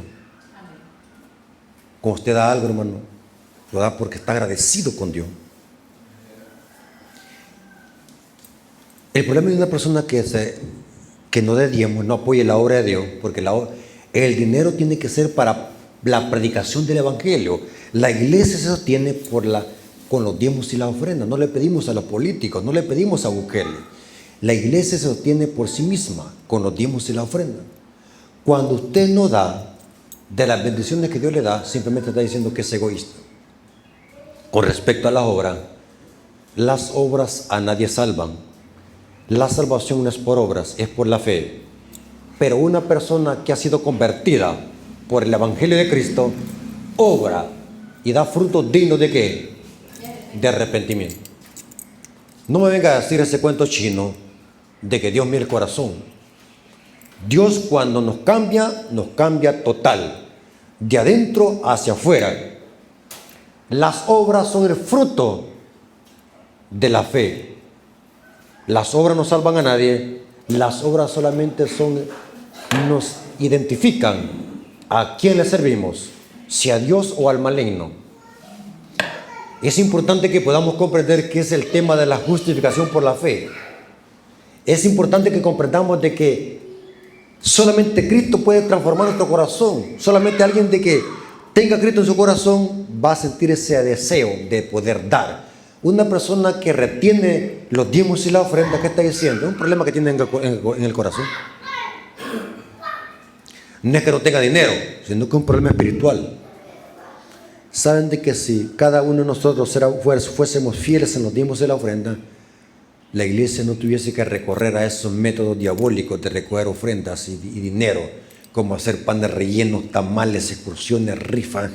Cuando usted da algo, hermano, lo da porque está agradecido con Dios. El problema de una persona que no dé diezmo, no apoye la obra de Dios, porque el dinero tiene que ser para la predicación del Evangelio. La iglesia se sostiene con los diezmos y las ofrendas. No le pedimos a los políticos, no le pedimos a Bukele. La iglesia se sostiene por sí misma, con los diezmos y la ofrenda. Cuando usted no da de las bendiciones que Dios le da, simplemente está diciendo que es egoísta. Con respecto a la obra, las obras a nadie salvan. La salvación no es por obras, es por la fe. Pero una persona que ha sido convertida por el Evangelio de Cristo, obra y da frutos dignos ¿de qué? De arrepentimiento. No me venga a decir ese cuento chino de que Dios mira el corazón. Dios cuando nos cambia total, de adentro hacia afuera. Las obras son el fruto de la fe. Las obras no salvan a nadie, las obras solamente nos identifican a quién le servimos, si a Dios o al maligno. Es importante que podamos comprender qué es el tema de la justificación por la fe. Es importante que comprendamos de que solamente Cristo puede transformar nuestro corazón. Solamente alguien de que tenga Cristo en su corazón va a sentir ese deseo de poder dar. Una persona que retiene los diezmos y la ofrenda, ¿qué está diciendo? Es un problema que tiene en el corazón. No es que no tenga dinero, sino que es un problema espiritual. Saben de que si cada uno de nosotros fuésemos fieles en los diezmos y la ofrenda, la iglesia no tuviese que recorrer a esos métodos diabólicos de recoger ofrendas y dinero, como hacer panes rellenos, tamales, excursiones, rifas.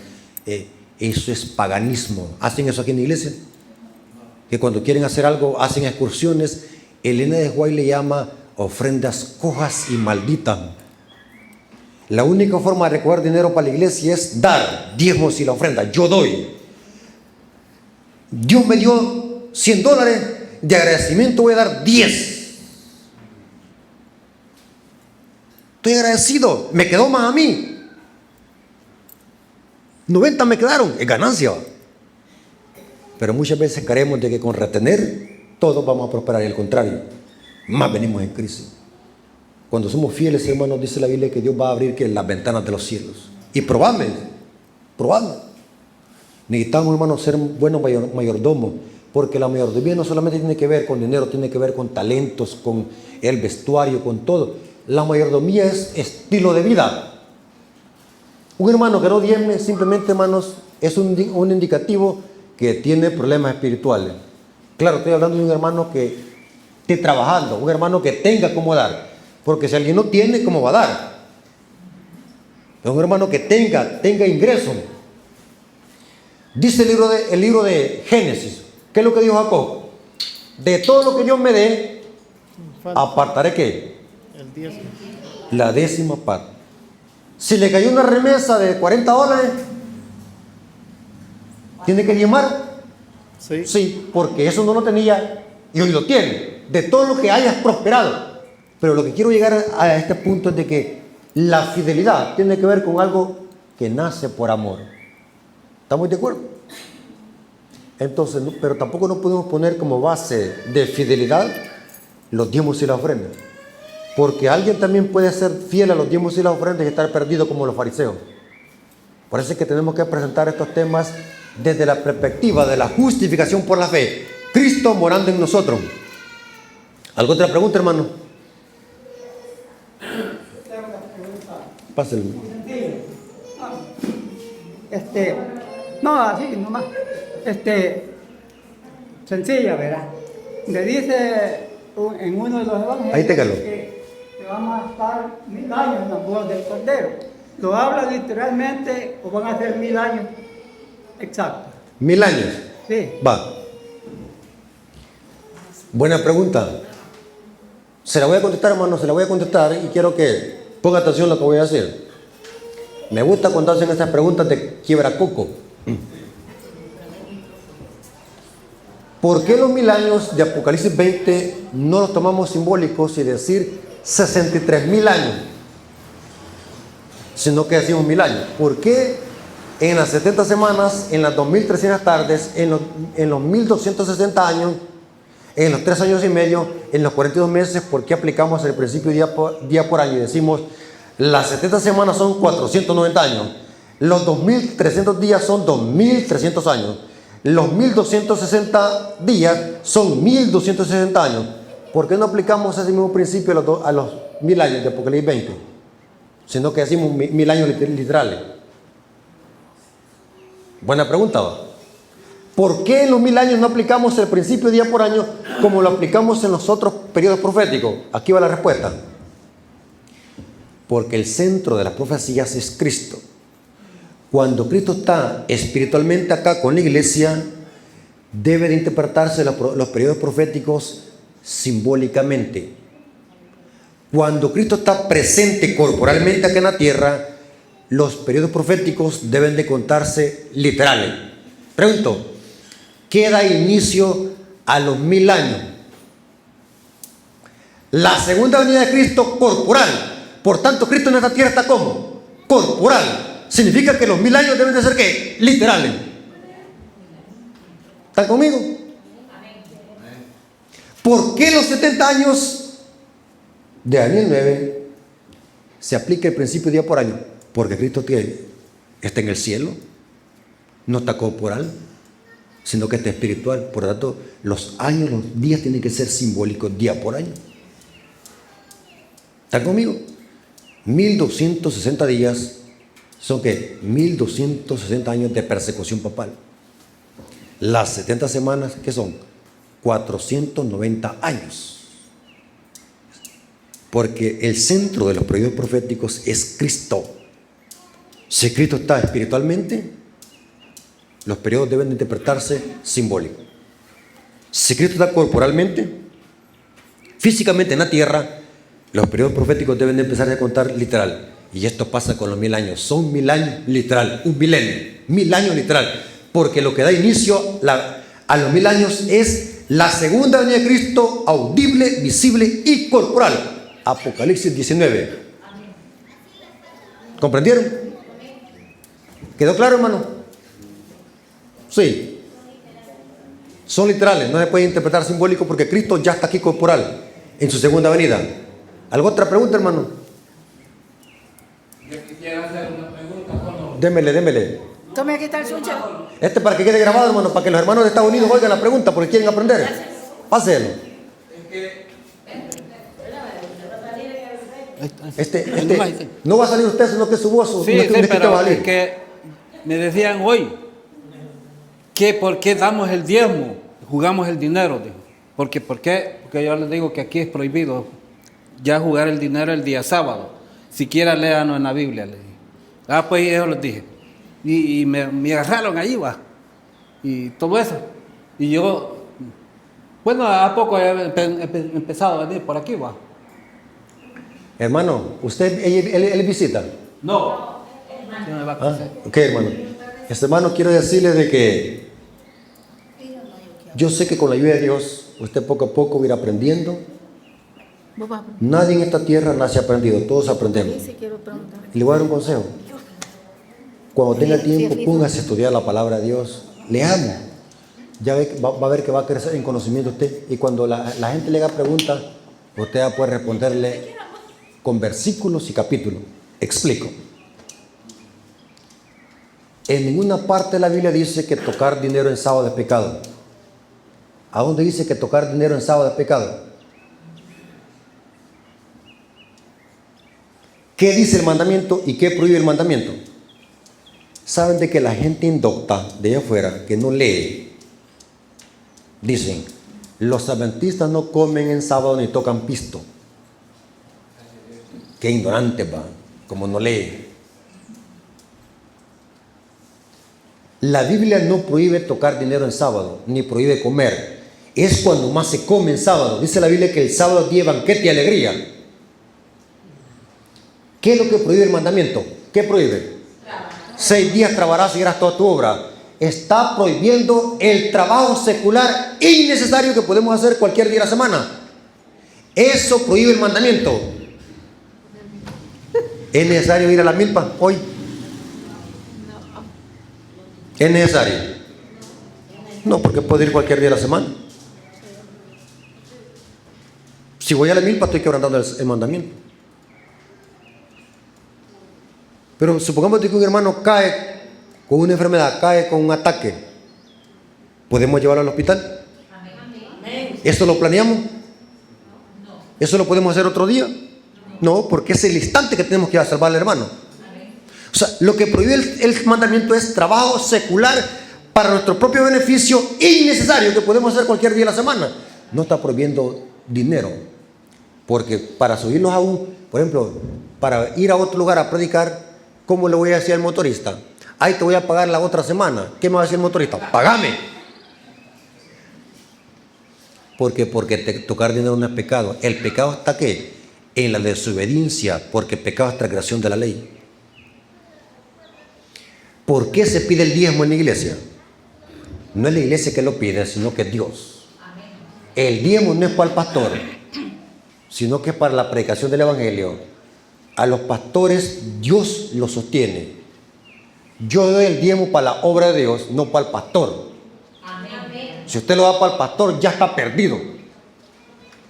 Eso es paganismo. ¿Hacen eso aquí en la iglesia? Que cuando quieren hacer algo, hacen excursiones. Elena de White le llama ofrendas cojas y malditas. La única forma de recoger dinero para la iglesia es dar diezmos y la ofrenda. Yo doy. Dios me dio $100. De agradecimiento voy a dar 10. Estoy agradecido. Me quedó más a mí. 90 me quedaron. Es ganancia. Pero muchas veces creemos de que con retener todos vamos a prosperar. Y al contrario, más venimos en crisis. Cuando somos fieles, hermanos, dice la Biblia que Dios va a abrir las ventanas de los cielos. Y probadme. Necesitamos, hermanos, ser buenos mayordomos. Porque la mayordomía no solamente tiene que ver con dinero, tiene que ver con talentos, con el vestuario, con todo. La mayordomía es estilo de vida. Un hermano que no diezme, simplemente, hermanos, es un indicativo que tiene problemas espirituales. Claro, estoy hablando de un hermano que esté trabajando, un hermano que tenga cómo dar. Porque si alguien no tiene, ¿cómo va a dar? Es un hermano que tenga ingresos. Dice el libro de Génesis. ¿Qué es lo que dijo Jacob? De todo lo que Dios me dé, apartaré ¿qué? El 10. La 10ª parte. Si le cayó una remesa de $40, ¿tiene que diezmar? Sí. Sí, porque eso no lo tenía y hoy lo tiene. De todo lo que hayas prosperado. Pero lo que quiero llegar a este punto es de que la fidelidad tiene que ver con algo que nace por amor. ¿Estamos de acuerdo? Entonces, pero tampoco nos podemos poner como base de fidelidad los diezmos y las ofrendas. Porque alguien también puede ser fiel a los diezmos y las ofrendas y estar perdido como los fariseos. Por eso es que tenemos que presentar estos temas desde la perspectiva de la justificación por la fe. Cristo morando en nosotros. ¿Alguna otra pregunta, hermano? Pásale. No, así nomás. Sencilla, ¿verdad? Le dice en uno de los evangelios ahí téngalo. que vamos a estar 1000 años en la boda del Cordero. ¿Lo habla literalmente o van a ser 1000 años exactos? 1000 años. Sí. Va. Buena pregunta. Se la voy a contestar, hermano, se la voy a contestar y quiero que ponga atención a lo que voy a decir. Me gusta cuando hacen estas preguntas de quiebracoco. ¿Por qué los 1000 años de Apocalipsis 20 no los tomamos simbólicos y decir 63.000 años? Sino que decimos 1000 años. ¿Por qué en las 70 semanas, en las 2300 tardes, en los 1260 años, en los 3 años y medio, en los 42 meses, por qué aplicamos el principio día por año y decimos las 70 semanas son 490 años, los 2300 días son 2300 años, los 1260 días son 1260 años? ¿Por qué no aplicamos ese mismo principio a los 1000 años de Apocalipsis 20? Sino que decimos 1000 años literales. Buena pregunta, ¿va? ¿Por qué en los 1000 años no aplicamos el principio día por año como lo aplicamos en los otros periodos proféticos? Aquí va la respuesta. Porque el centro de las profecías es Cristo. Cuando Cristo está espiritualmente acá con la iglesia, debe de interpretarse los periodos proféticos simbólicamente. Cuando Cristo está presente corporalmente acá en la tierra, los periodos proféticos deben de contarse literales. Pregunto, ¿qué da inicio a los 1000 años? La segunda venida de Cristo corporal. Por tanto, Cristo en esta tierra está como corporal. Significa que los 1000 años deben de ser ¿qué? Literales. ¿Están conmigo? ¿Por qué los 70 años de Daniel 9 se aplica el principio día por año? Porque Cristo está en el cielo, no está corporal, sino que está espiritual. Por lo tanto, los años, los días tienen que ser simbólicos día por año. ¿Están conmigo? 1260 días son ¿qué? 1260 años de persecución papal. Las 70 semanas, ¿qué son? 490 años. Porque el centro de los periodos proféticos es Cristo. Si Cristo está espiritualmente, los periodos deben de interpretarse simbólicos. Si Cristo está corporalmente, físicamente en la tierra, los periodos proféticos deben de empezar a contar literal. Y esto pasa con los 1000 años. Son 1000 años literal, un milenio, 1000 años literal. Porque lo que da inicio a los 1000 años es la segunda venida de Cristo, audible, visible y corporal. Apocalipsis 19. ¿Comprendieron? ¿Quedó claro, hermano? Sí. Son literales, no se puede interpretar simbólico porque Cristo ya está aquí corporal en su segunda venida. ¿Alguna otra pregunta, hermano? Yo quisiera hacer una pregunta. Démele. Tome aquí está el sunche. Para que quede grabado, hermano, para que los hermanos de Estados Unidos oigan la pregunta porque quieren aprender. Páselo. No va a salir usted, sino que su voz. Sí, pero es que me decían hoy que por qué damos el diezmo, jugamos el dinero. Dijo. Porque yo les digo que aquí es prohibido ya jugar el dinero el día sábado. Siquiera léanos en la Biblia. Les dije. Pues yo les dije. Y me agarraron ahí, va. Y todo eso. Y yo, bueno, a poco he empezado a venir por aquí, va. Hermano, ¿él visita? No. Ok, hermano. Hermano, quiero decirle de que yo sé que con la ayuda de Dios, usted poco a poco va a ir aprendiendo. Nadie en esta tierra nace aprendido, todos aprendemos. Y le voy a dar un consejo. Cuando tenga tiempo, póngase a estudiar la palabra de Dios. Leamos. Ya va a ver que va a crecer en conocimiento usted. Y cuando la gente le haga preguntas, usted va a poder responderle con versículos y capítulos. Explico. En ninguna parte de la Biblia dice que tocar dinero en sábado es pecado. ¿A dónde dice que tocar dinero en sábado es pecado? ¿Qué dice el mandamiento y qué prohíbe el mandamiento? Saben de que la gente indocta de allá afuera, que no lee, dicen, los adventistas no comen en sábado ni tocan pisto. Qué ignorante va, como no lee. La Biblia no prohíbe tocar dinero en sábado, ni prohíbe comer. Es cuando más se come en sábado. Dice la Biblia que el sábado es día de banquete y alegría. ¿Qué es lo que prohíbe el mandamiento? ¿Qué prohíbe? 6 días trabajarás y harás toda tu obra. Está prohibiendo el trabajo secular innecesario que podemos hacer cualquier día de la semana. Eso prohíbe el mandamiento. ¿Es necesario ir a la milpa hoy? ¿Es necesario? No, porque puedo ir cualquier día de la semana. Si voy a la milpa estoy quebrantando el mandamiento. Pero supongamos que un hermano cae con una enfermedad, cae con un ataque. ¿Podemos llevarlo al hospital? ¿Eso lo planeamos? ¿Eso lo podemos hacer otro día? No, porque es el instante que tenemos que ir a salvar al hermano. O sea, lo que prohíbe el mandamiento es trabajo secular para nuestro propio beneficio innecesario que podemos hacer cualquier día de la semana. No está prohibiendo dinero, porque para subirnos a por ejemplo, para ir a otro lugar a predicar, ¿cómo le voy a decir al motorista? Ahí te voy a pagar la otra semana. ¿Qué me va a decir el motorista? Págame. Porque tocar dinero no es pecado. El pecado está ¿qué? En la desobediencia, porque pecado es transgresión de la ley. ¿Por qué se pide el diezmo en la iglesia? No es la iglesia que lo pide, sino que es Dios. El diezmo no es para el pastor, sino que es para la predicación del evangelio. A los pastores Dios los sostiene. Yo doy el diezmo para la obra de Dios, no para el pastor. Si usted lo da para el pastor, ya está perdido.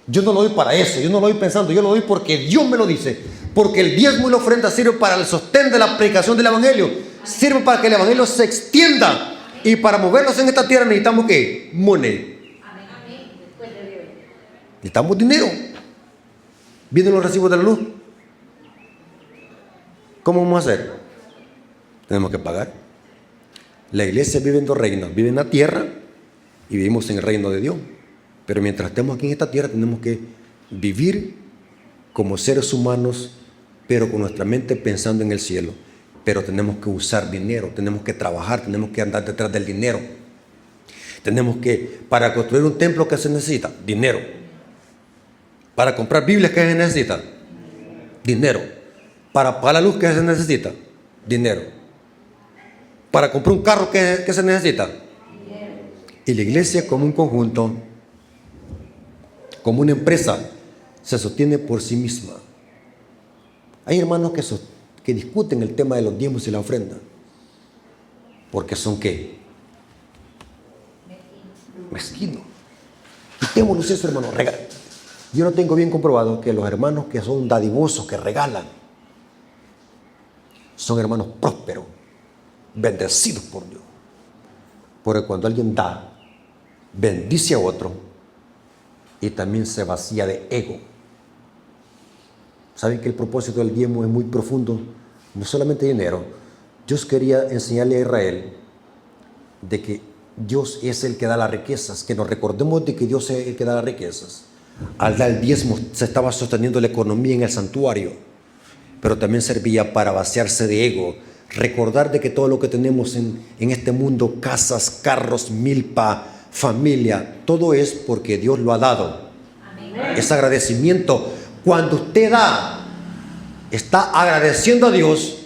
Yo no lo doy para eso, yo no lo doy pensando, yo lo doy porque Dios me lo dice. Porque el diezmo y la ofrenda sirve para el sostén de la predicación del evangelio. Sirve para que el evangelio se extienda. Y para movernos en esta tierra necesitamos ¿qué? Moneda. Necesitamos dinero. ¿Vienen los recibos de la luz? ¿Cómo vamos a hacer? Tenemos que pagar. La iglesia vive en dos reinos. Vive en la tierra y vivimos en el reino de Dios. Pero mientras estemos aquí en esta tierra tenemos que vivir como seres humanos, pero con nuestra mente pensando en el cielo. Pero tenemos que usar dinero, tenemos que trabajar, tenemos que andar detrás del dinero. Tenemos que, para construir un templo, ¿qué se necesita? Dinero. Para comprar Biblias, ¿qué se necesita? Dinero. Para pagar la luz, ¿qué se necesita? Dinero. Para comprar un carro, ¿qué se necesita? Dinero. Y la iglesia como un conjunto, como una empresa, se sostiene por sí misma. Hay hermanos que discuten el tema de los diezmos y la ofrenda. Porque son ¿qué? Mezquinos. Quitémoslos eso, hermano. Yo no tengo bien comprobado que los hermanos que son dadivosos, que regalan, son hermanos prósperos, bendecidos por Dios. Porque cuando alguien da, bendice a otro y también se vacía de ego. ¿Saben que el propósito del diezmo es muy profundo? No solamente dinero. Dios quería enseñarle a Israel de que Dios es el que da las riquezas, que nos recordemos de que Dios es el que da las riquezas. Al dar el diezmo se estaba sosteniendo la economía en el santuario, pero también servía para vaciarse de ego, recordar de que todo lo que tenemos en este mundo, casas, carros, milpa, familia, todo es porque Dios lo ha dado. Amén. Es agradecimiento. Cuando usted da, está agradeciendo a Dios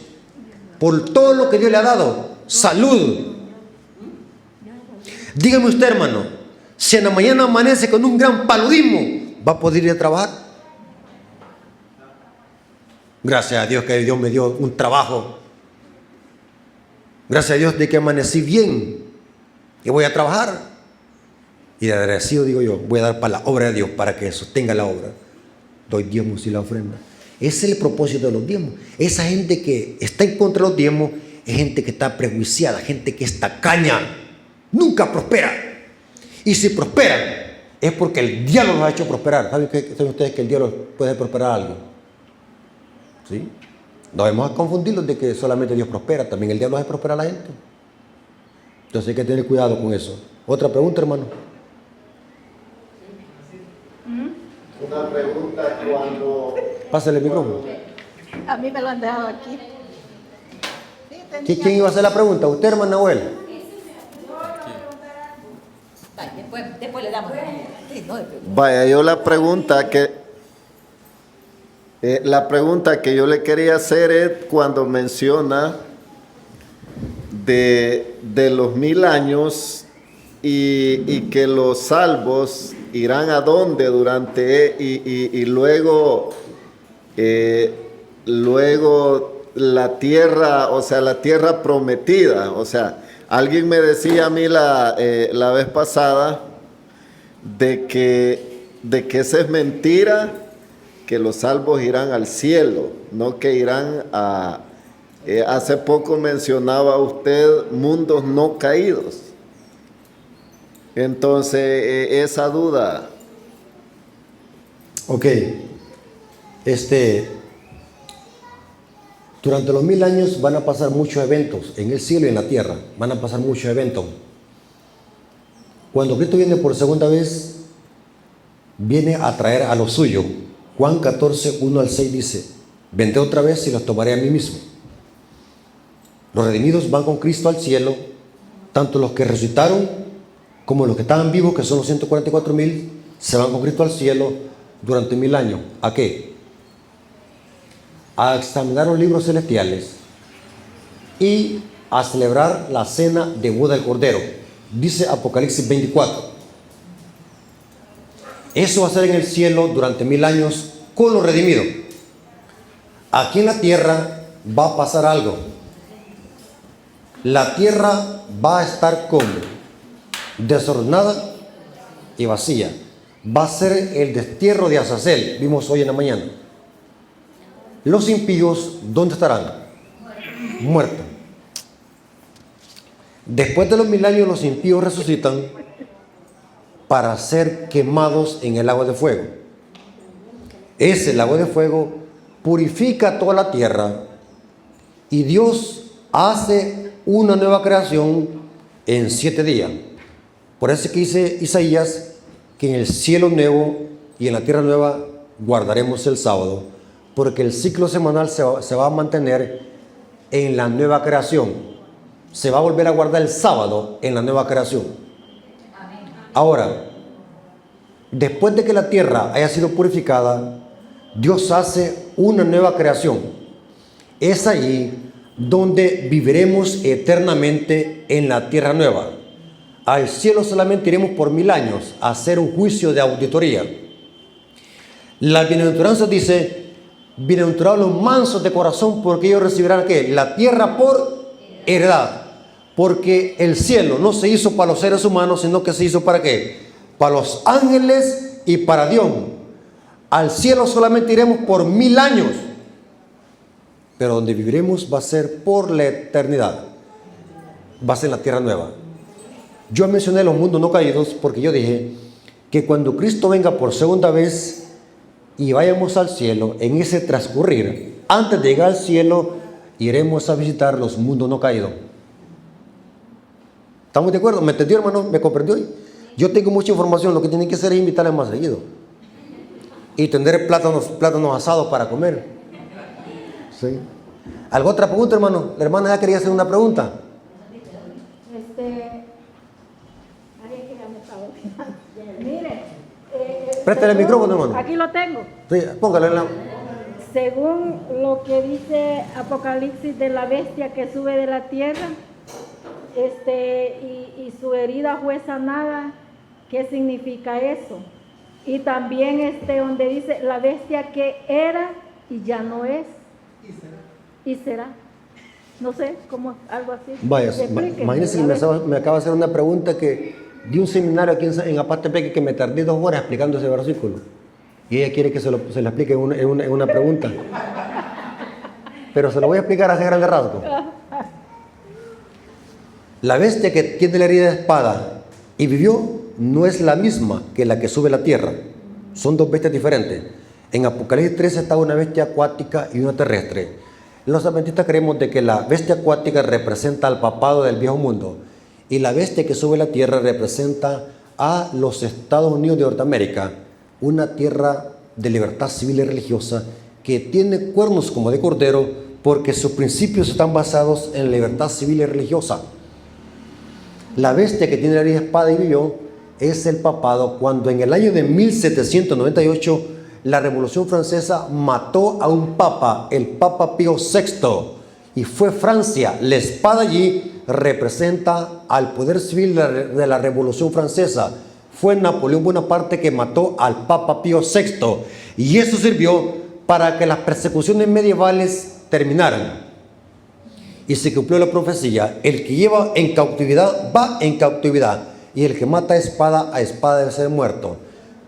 por todo lo que Dios le ha dado. Salud. Dígame usted, hermano, si en la mañana amanece con un gran paludismo, ¿va a poder ir a trabajar? Gracias a Dios que Dios me dio un trabajo. Gracias a Dios de que amanecí bien y voy a trabajar. Y de agradecido digo yo, voy a dar para la obra de Dios, para que sostenga la obra. Doy diezmos y la ofrenda. Ese es el propósito de los diezmos. Esa gente que está en contra de los diezmos es gente que está prejuiciada, gente que es tacaña, nunca prospera. Y si prosperan, es porque el diablo los ha hecho prosperar. ¿Saben ustedes que el diablo puede prosperar algo? ¿Sí? No debemos confundirlos de que solamente Dios prospera, también el diablo hace prosperar a la gente. Entonces hay que tener cuidado con eso. Otra pregunta, hermano. Una pregunta cuando... Pásale el micrófono. A mí me lo han dejado aquí. ¿Quién iba a hacer la pregunta? ¿Usted, hermano Nahuel? Después le damos. Vaya, yo la pregunta que yo le quería hacer es cuando menciona de los 1000 años y que los salvos irán a dónde durante y luego la tierra, o sea, la tierra prometida. O sea, alguien me decía a mí la vez pasada de que esa es mentira, que los salvos irán al cielo, no que irán a... hace poco mencionaba usted mundos no caídos. Entonces, esa duda. Ok. Durante los 1000 años van a pasar muchos eventos en el cielo y en la tierra. Van a pasar muchos eventos. Cuando Cristo viene por segunda vez, viene a traer a lo suyo. Juan 14, 1 al 6 dice: vendré otra vez y los tomaré a mí mismo. Los redimidos van con Cristo al cielo, tanto los que resucitaron como los que estaban vivos, que son los 144,000, se van con Cristo al cielo durante 1000 años. ¿A qué? A examinar los libros celestiales y a celebrar la cena de boda del Cordero. Dice Apocalipsis 24. Eso va a ser en el cielo durante 1000 años con los redimidos. Aquí en la tierra va a pasar algo. La tierra va a estar como desordenada y vacía. Va a ser el destierro de Azazel, vimos hoy en la mañana. Los impíos, ¿dónde estarán? Muertos. Después de los 1000 años, los impíos resucitan para ser quemados en el lago de fuego. Ese lago de fuego purifica toda la tierra y Dios hace una nueva creación en 7 días. Por eso es que dice Isaías que en el cielo nuevo y en la tierra nueva guardaremos el sábado, porque el ciclo semanal se va a mantener en la nueva creación. Se va a volver a guardar el sábado en la nueva creación. Ahora, después de que la tierra haya sido purificada, Dios hace una nueva creación. Es allí donde viviremos eternamente en la tierra nueva. Al cielo solamente iremos por 1000 años a hacer un juicio de auditoría. La bienaventuranza dice: bienaventurados los mansos de corazón, porque ellos recibirán ¿qué? La tierra por heredad. Porque el cielo no se hizo para los seres humanos, sino que se hizo ¿para qué? Para los ángeles y para Dios. Al cielo solamente iremos por 1000 años, pero donde viviremos va a ser por la eternidad. Va a ser la tierra nueva. Yo mencioné los mundos no caídos porque yo dije que cuando Cristo venga por segunda vez y vayamos al cielo, en ese transcurrir, antes de llegar al cielo, iremos a visitar los mundos no caídos. ¿Estamos de acuerdo? ¿Me entendió, hermano? ¿Me comprendió? Yo tengo mucha información, lo que tienen que hacer es invitarles más seguido. Y tener plátanos asados para comer. ¿Sí? ¿Alguna otra pregunta, hermano? La hermana ya quería hacer una pregunta. Mire. Préstale el micrófono, hermano. Aquí lo tengo. Sí, póngale en la... Según lo que dice Apocalipsis de la bestia que sube de la tierra, y su herida fue sanada, ¿qué significa eso? Y también donde dice la bestia que era y ya no es y será. No sé, como algo así. Vaya, imagínense que me acaba de hacer una pregunta que di un seminario aquí en Apatepeque que me tardé 2 horas explicando ese versículo. Y ella quiere que se lo explique en una pregunta. Pero se lo voy a explicar así a grande rasgo. La bestia que tiene la herida de espada y vivió no es la misma que la que sube a la tierra. Son 2 bestias diferentes. En Apocalipsis 13 está una bestia acuática y una terrestre. Los adventistas creemos de que la bestia acuática representa al papado del viejo mundo y la bestia que sube a la tierra representa a los Estados Unidos de Norteamérica, una tierra de libertad civil y religiosa que tiene cuernos como de cordero porque sus principios están basados en la libertad civil y religiosa. La bestia que tiene la herida de espada y vivió es el papado, cuando en el año de 1798 la Revolución Francesa mató a un papa, el Papa Pío VI, y fue Francia. La espada allí representa al poder civil de la Revolución Francesa. Fue Napoleón Bonaparte que mató al Papa Pío VI, y eso sirvió para que las persecuciones medievales terminaran. Y se cumplió la profecía: el que lleva en cautividad va en cautividad, y el que mata a espada debe ser muerto.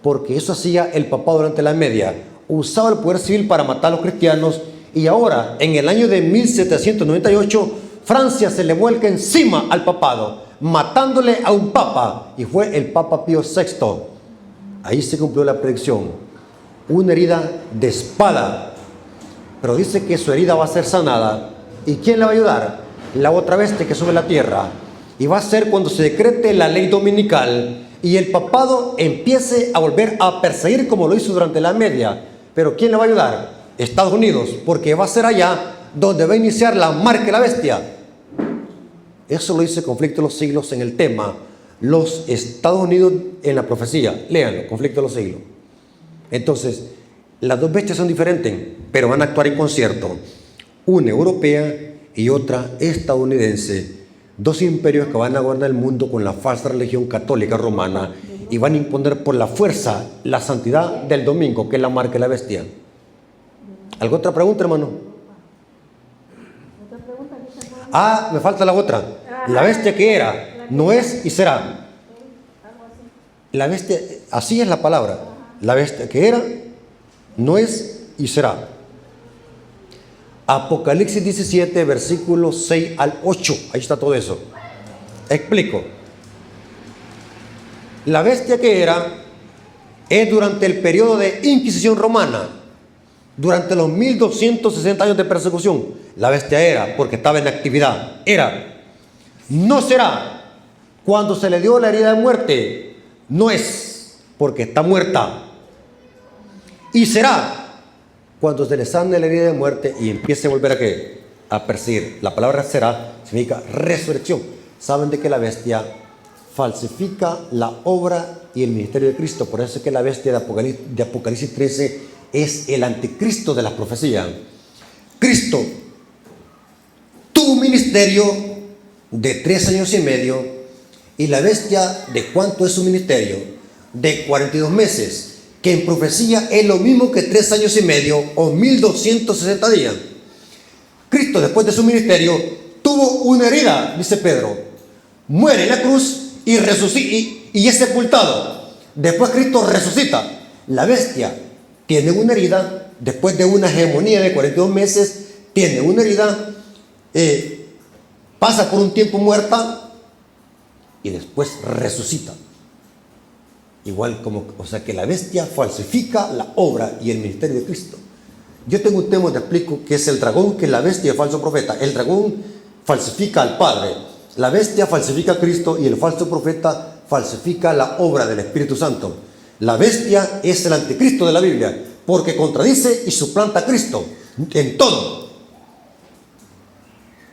Porque eso hacía el papado durante la Edad Media. Usaba el poder civil para matar a los cristianos, y ahora, en el año de 1798, Francia se le vuelca encima al papado, matándole a un papa, y fue el Papa Pío VI. Ahí se cumplió la predicción. Una herida de espada, pero dice que su herida va a ser sanada. ¿Y quién le va a ayudar? La otra bestia que sube a la tierra. Y va a ser cuando se decrete la ley dominical y el papado empiece a volver a perseguir como lo hizo durante la media. Pero ¿quién le va a ayudar? Estados Unidos, porque va a ser allá donde va a iniciar la marca de la bestia. Eso lo dice Conflicto de los Siglos en el tema los Estados Unidos en la profecía. Léanlo, Conflicto de los Siglos. Entonces, las dos bestias son diferentes, pero van a actuar en concierto. Una europea y otra estadounidense. Dos imperios que van a gobernar el mundo con la falsa religión católica romana y van a imponer por la fuerza la santidad del domingo, que es la marca de la bestia. ¿Alguna otra pregunta, hermano? Ah, me falta la otra. La bestia que era, no es y será. La bestia, así es la palabra. La bestia que era, no es y será. Apocalipsis 17, versículos 6 al 8. Ahí está todo eso. Explico. La bestia que era es durante el periodo de Inquisición romana. Durante los 1260 años de persecución. La bestia era porque estaba en actividad. Era. No será cuando se le dio la herida de muerte. No es porque está muerta. Y será cuando se le sane la herida de muerte y empiece a volver a ¿qué? A perseguir. La palabra será significa resurrección. Saben de que la bestia falsifica la obra y el ministerio de Cristo. Por eso es que la bestia de Apocalipsis 13 es el anticristo de la profecía. Cristo tuvo un ministerio de 3 años y medio y la bestia, ¿de cuánto es su ministerio? De 42 meses. Que en profecía es lo mismo que 3 años y medio o 1260 días. Cristo, después de su ministerio, tuvo una herida, dice Pedro, muere en la cruz y resucita y es sepultado. Después Cristo resucita. La bestia tiene una herida, después de una hegemonía de 42 meses, tiene una herida, pasa por un tiempo muerta y después resucita. Igual como, o sea que la bestia falsifica la obra y el ministerio de Cristo. Yo tengo un tema donde explico que es el dragón, que es la bestia y el falso profeta. El dragón falsifica al Padre, la bestia falsifica a Cristo y el falso profeta falsifica la obra del Espíritu Santo. La bestia es el anticristo de la Biblia, porque contradice y suplanta a Cristo en todo.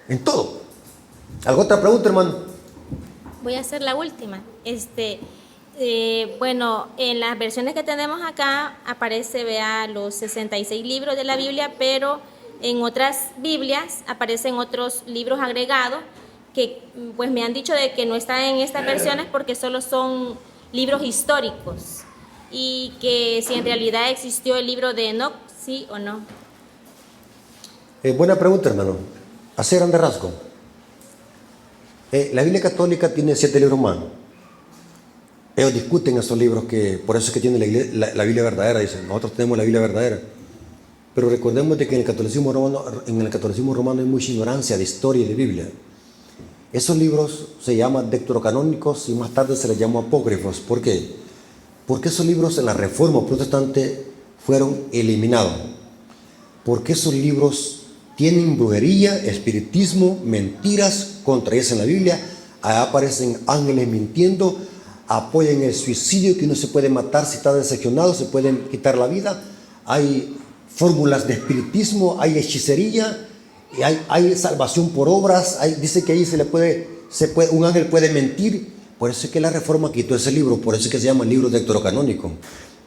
En todo. ¿Alguna otra pregunta, hermano? Voy a hacer la última. Bueno, en las versiones que tenemos acá aparece, vea, los 66 libros de la Biblia, pero en otras Biblias aparecen otros libros agregados que pues me han dicho de que no están en estas versiones porque solo son libros históricos y que si en realidad existió el libro de Enoch, sí o no. Buena pregunta, hermano. Así grande rasgo. La Biblia católica tiene 7 libros más. Ellos discuten esos libros, que por eso es que tiene la Biblia verdadera, dicen. Nosotros tenemos la Biblia verdadera. Pero recordemos de que en el catolicismo romano hay mucha ignorancia de historia y de Biblia. Esos libros se llaman deuterocanónicos y más tarde se les llamó apócrifos. ¿Por qué? Porque esos libros en la Reforma Protestante fueron eliminados. Porque esos libros tienen brujería, espiritismo, mentiras, contradicen la Biblia. Ahí aparecen ángeles mintiendo, apoyan el suicidio, que uno se puede matar si está decepcionado, se pueden quitar la vida. Hay fórmulas de espiritismo, hay hechicería, y hay salvación por obras. Dice que ahí un ángel puede mentir. Por eso es que la Reforma quitó ese libro, por eso es que se llama el libro deuterocanónico,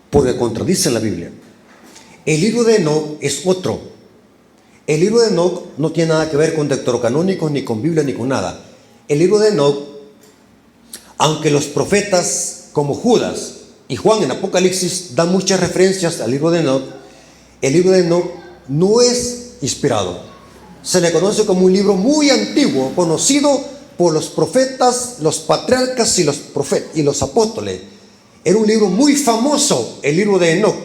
porque contradicen la Biblia. El libro de Enoch es otro. El libro de Enoch no tiene nada que ver con deuterocanónicos, ni con Biblia, ni con nada. El libro de Enoch, aunque los profetas como Judas y Juan en Apocalipsis dan muchas referencias al libro de Enoch, el libro de Enoch no es inspirado. Se le conoce como un libro muy antiguo, conocido por los profetas, los patriarcas y los apóstoles. Era un libro muy famoso, el libro de Enoch.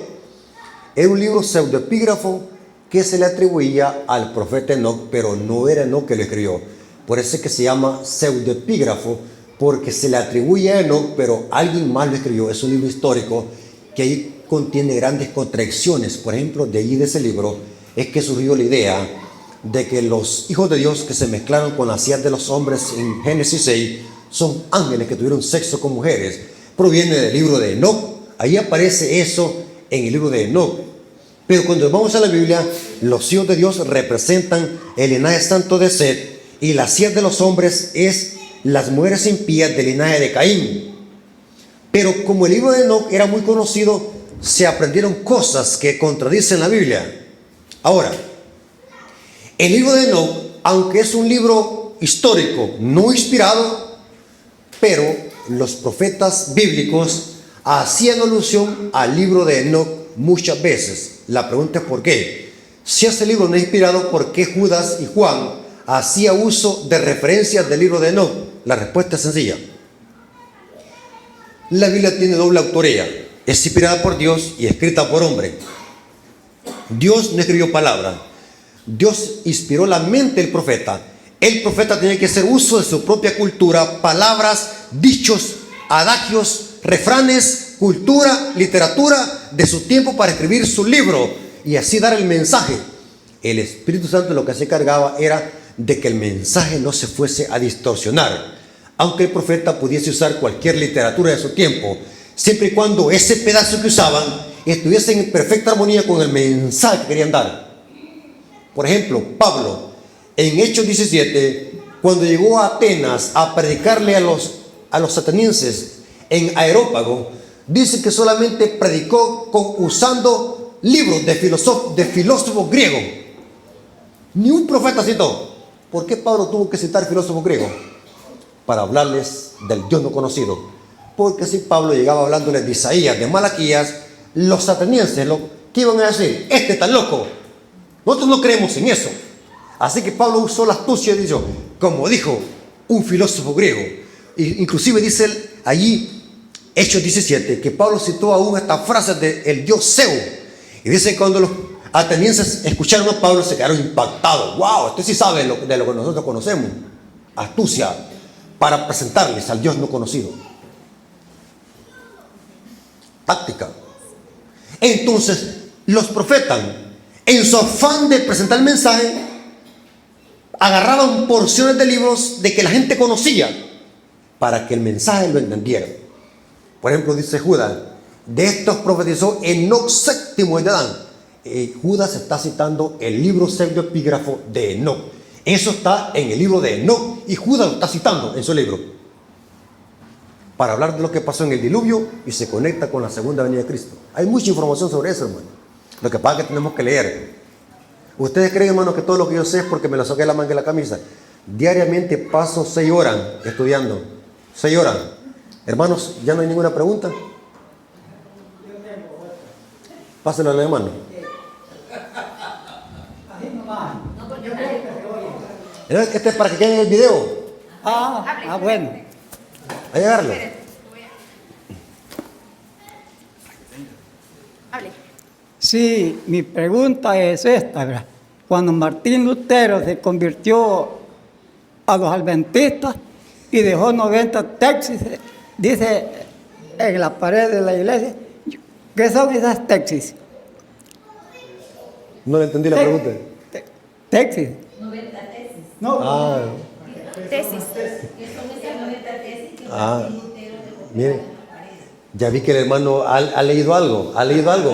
Era un libro pseudoepígrafo que se le atribuía al profeta Enoch, pero no era Enoch que lo escribió. Por eso es que se llama pseudoepígrafo, porque se le atribuye a Enoch, pero alguien más lo escribió. Es un libro histórico que ahí contiene grandes contradicciones. Por ejemplo, de allí de ese libro es que surgió la idea de que los hijos de Dios que se mezclaron con las hijas de los hombres en Génesis 6 son ángeles que tuvieron sexo con mujeres, proviene del libro de Enoc. Ahí aparece eso en el libro de Enoc. Pero cuando vamos a la Biblia, los hijos de Dios representan el linaje santo de Set, y las hijas de los hombres es las mujeres impías del linaje de Caín. Pero como el libro de Enoc era muy conocido, se aprendieron cosas que contradicen la Biblia. Ahora, el libro de Enoc, aunque es un libro histórico, no inspirado, pero los profetas bíblicos hacían alusión al libro de Enoc muchas veces. La pregunta es ¿por qué? Si ese libro no es inspirado, ¿por qué Judas y Juan hacía uso de referencias del libro de Enoc? La respuesta es sencilla. La Biblia tiene doble autoría. Es inspirada por Dios y escrita por hombre. Dios no escribió palabra. Dios inspiró la mente del profeta. El profeta tenía que hacer uso de su propia cultura, palabras, dichos, adagios, refranes, cultura, literatura de su tiempo para escribir su libro y así dar el mensaje. El Espíritu Santo lo que se encargaba era de que el mensaje no se fuese a distorsionar, aunque el profeta pudiese usar cualquier literatura de su tiempo, siempre y cuando ese pedazo que usaban estuviese en perfecta armonía con el mensaje que querían dar. Por ejemplo, Pablo, en Hechos 17, cuando llegó a Atenas a predicarle a los atenienses en Areópago, dice que solamente predicó usando libros de filósofos griegos. Ni un profeta citó. ¿Por qué Pablo tuvo que citar filósofos griegos? Para hablarles del Dios no conocido. Porque si Pablo llegaba hablándoles de Isaías, de Malaquías, los atenienses, ¿qué iban a decir? Este está loco. Nosotros no creemos en eso. Así que Pablo usó la astucia y dijo, como dijo un filósofo griego. Inclusive dice allí, Hechos 17, que Pablo citó aún estas frases del dios Zeus. Y dice que cuando los atenienses escucharon a Pablo se quedaron impactados. ¡Wow! Usted sí sabe de lo que nosotros conocemos. Astucia para presentarles al Dios no conocido. Táctica. Entonces, los profetas, en su afán de presentar el mensaje, agarraban porciones de libros de que la gente conocía para que el mensaje lo entendiera. Por ejemplo, dice Judas, de estos profetizó Enoc séptimo de Adán. Judas está citando el libro pseudoepígrafo de Enoc. Eso está en el libro de Enoc y Judas lo está citando en su libro para hablar de lo que pasó en el diluvio y se conecta con la segunda venida de Cristo. Hay mucha información sobre eso, hermano. Lo que pasa es que tenemos que leer. Ustedes creen, hermano, que todo lo que yo sé es porque me lo saqué de la manga de la camisa. Diariamente paso 6 horas estudiando. 6 horas. Hermanos, ¿ya no hay ninguna pregunta? Pásenlo al hermano. Este es para que quede en el video. Bueno. Ahí agarrarlo. Sí, mi pregunta es esta, ¿verdad? Cuando Martín Lutero se convirtió a los adventistas y dejó 90 textos, dice en la pared de la iglesia, ¿qué son esas textos? No le entendí la pregunta. Textos. 90 tesis. No. Tesis. ¿Qué son esas 90 tesis que Martín Lutero dejó Mire, en la pared? ya vi que el hermano ha leído algo,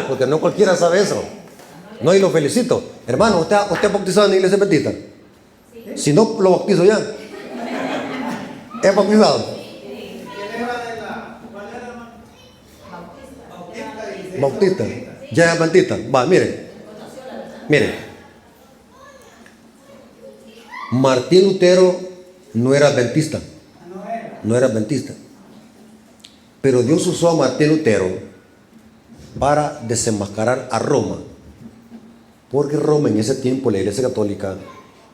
porque no cualquiera sabe eso. No, y lo felicito. Hermano, ¿usted es bautizado en la iglesia adventista? ¿Sí? Si no, lo bautizo ya. ¿Es bautizado? Bautista. Ya es adventista. Va, mire. Martín Lutero no era adventista. No era adventista. Pero Dios usó a Martín Lutero para desenmascarar a Roma. Porque Roma en ese tiempo, la Iglesia Católica,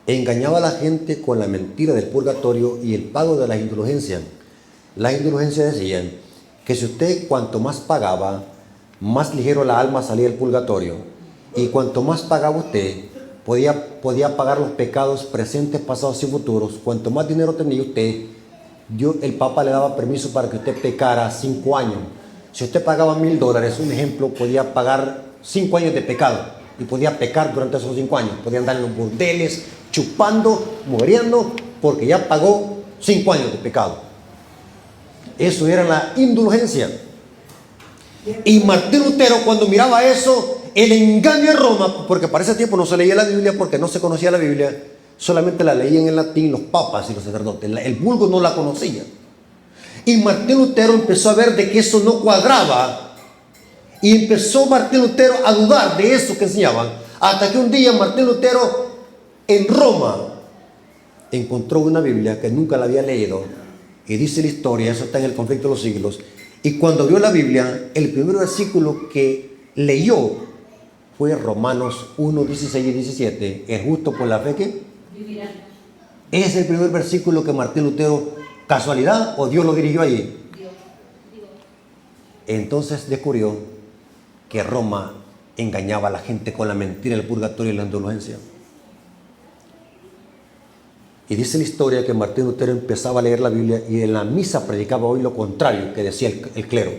engañaba a la gente con la mentira del purgatorio y el pago de las indulgencias. Las indulgencias decían que si usted cuanto más pagaba, más ligero la alma salía del purgatorio. Y cuanto más pagaba usted, podía pagar los pecados presentes, pasados y futuros. Cuanto más dinero tenía usted, el Papa le daba permiso para que usted pecara 5 años. Si usted pagaba $1,000, un ejemplo, podía pagar 5 años de pecado. y podía pecar durante esos 5 años. Podía andar en los burdeles, chupando, muriendo, porque ya pagó 5 años de pecado. Eso era la indulgencia. Y Martín Lutero, cuando miraba eso, el engaño en Roma, porque para ese tiempo no se leía la Biblia, porque no se conocía la Biblia, solamente la leían en latín los papas y los sacerdotes, el vulgo no la conocía. Y Martín Lutero empezó a ver de que eso no cuadraba, y empezó Martín Lutero a dudar de eso que enseñaban, hasta que un día Martín Lutero en Roma encontró una Biblia que nunca la había leído, y dice la historia, eso está en el Conflicto de los Siglos, y cuando vio la Biblia, el primer versículo que leyó fue Romanos 1, 16 y 17, el justo por la fe que vivirá. Es el primer versículo que Martín Lutero, casualidad o Dios lo dirigió allí. Entonces descubrió que Roma engañaba a la gente con la mentira del purgatorio y la indulgencia. Y dice la historia que Martín Lutero empezaba a leer la Biblia y en la misa predicaba hoy lo contrario que decía el clero.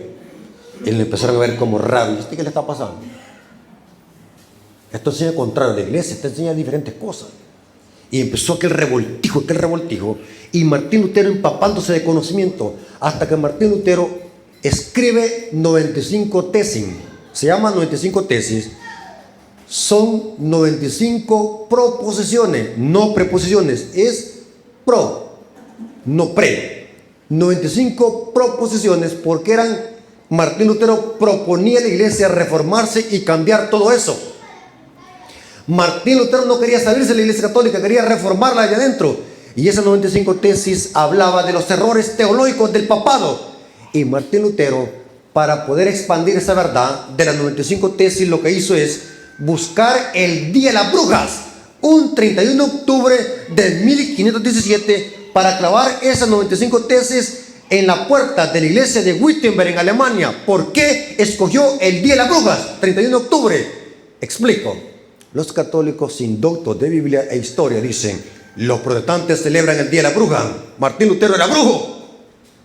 Y le empezaron a ver como raro. ¿Y qué le está pasando? Esto enseña contrario a la iglesia, esto enseña diferentes cosas. Y empezó aquel revoltijo. Y Martín Lutero empapándose de conocimiento, hasta que Martín Lutero escribe 95 tesis. Se llama 95 tesis. Son 95 proposiciones, no preposiciones. Es pro, no pre. 95 proposiciones, porque Martín Lutero proponía a la iglesia reformarse y cambiar todo eso. Martín Lutero no quería salirse de la iglesia católica, quería reformarla allá adentro. Y esas 95 tesis hablaba de los errores teológicos del papado. Y Martín Lutero, para poder expandir esa verdad de las 95 tesis, lo que hizo es buscar el Día de las Brujas, un 31 de octubre de 1517, para clavar esas 95 tesis en la puerta de la iglesia de Wittenberg en Alemania. ¿Por qué escogió el Día de las Brujas, 31 de octubre? Explico. Los católicos indoctos de Biblia e historia dicen: los protestantes celebran el Día de la Bruja. Martín Lutero era brujo,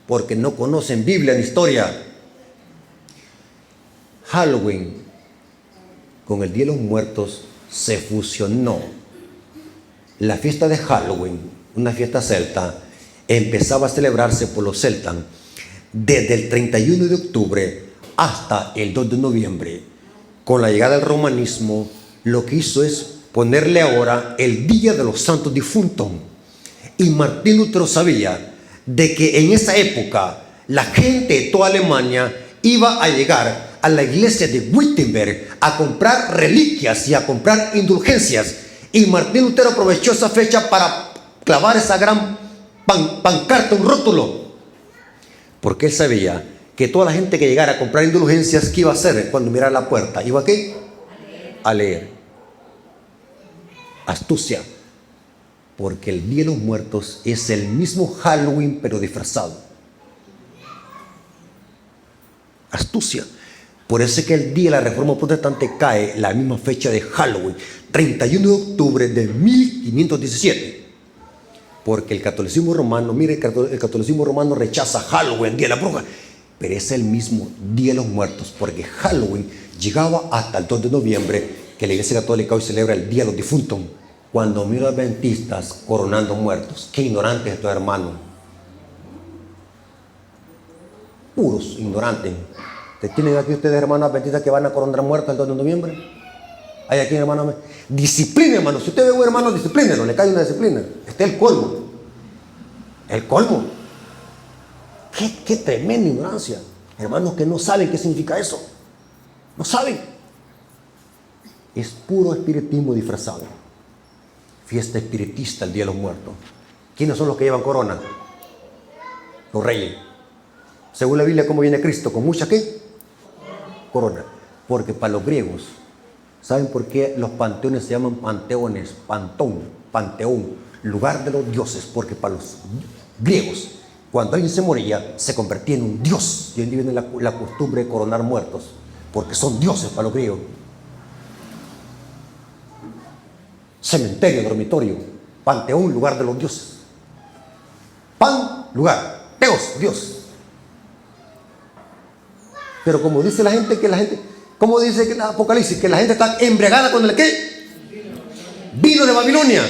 porque no conocen Biblia ni historia. Halloween con el Día de los Muertos se fusionó. La fiesta de Halloween, una fiesta celta, empezaba a celebrarse por los celtas desde el 31 de octubre hasta el 2 de noviembre. Con la llegada del romanismo, lo que hizo es ponerle ahora el Día de los Santos Difuntos. Y Martín Lutero sabía de que en esa época la gente de toda Alemania iba a llegar a la iglesia de Wittenberg a comprar reliquias y a comprar indulgencias. Y Martín Lutero aprovechó esa fecha para clavar esa gran pancarta, un rótulo, porque él sabía que toda la gente que llegara a comprar indulgencias, ¿qué iba a hacer cuando mirara la puerta? ¿Iba a qué? A leer. Astucia, porque el Día de los Muertos es el mismo Halloween pero disfrazado. Astucia. Por eso es que el día de la Reforma Protestante cae la misma fecha de Halloween, 31 de octubre de 1517. Porque el catolicismo romano, mire, el catolicismo romano rechaza Halloween, Día de la Bruja, pero es el mismo Día de los Muertos, porque Halloween llegaba hasta el 2 de noviembre, que la Iglesia Católica hoy celebra el Día de los Difuntos. Cuando miro a adventistas coronando muertos, qué ignorantes estos hermanos, puros ignorantes. ¿Tienen aquí ustedes hermanos adventistas que van a coronar muertos el 2 de noviembre? ¿Hay aquí hermanos? Disciplina, hermano. Si usted ve a un hermano, disciplínelo, le cae una disciplina. Este es el colmo. El colmo. Qué tremenda ignorancia. Hermanos que no saben qué significa eso. No saben. Es puro espiritismo disfrazado. Fiesta espiritista el Día de los Muertos. ¿Quiénes son los que llevan corona? Los reyes. Según la Biblia, ¿cómo viene Cristo? ¿Con mucha qué? Corona. Porque para los griegos, ¿saben por qué los panteones se llaman panteones? Panteón, lugar de los dioses. Porque para los griegos, cuando alguien se moría, se convertía en un dios. Y hoy viene la costumbre de coronar muertos, porque son dioses para los griegos. Cementerio, dormitorio, panteón, lugar de los dioses. Pan, lugar, teos, Dios. Pero como dice la gente, que ¿Cómo dice que en Apocalipsis? Que la gente está embriagada con el ¿qué? Vino de Babilonia.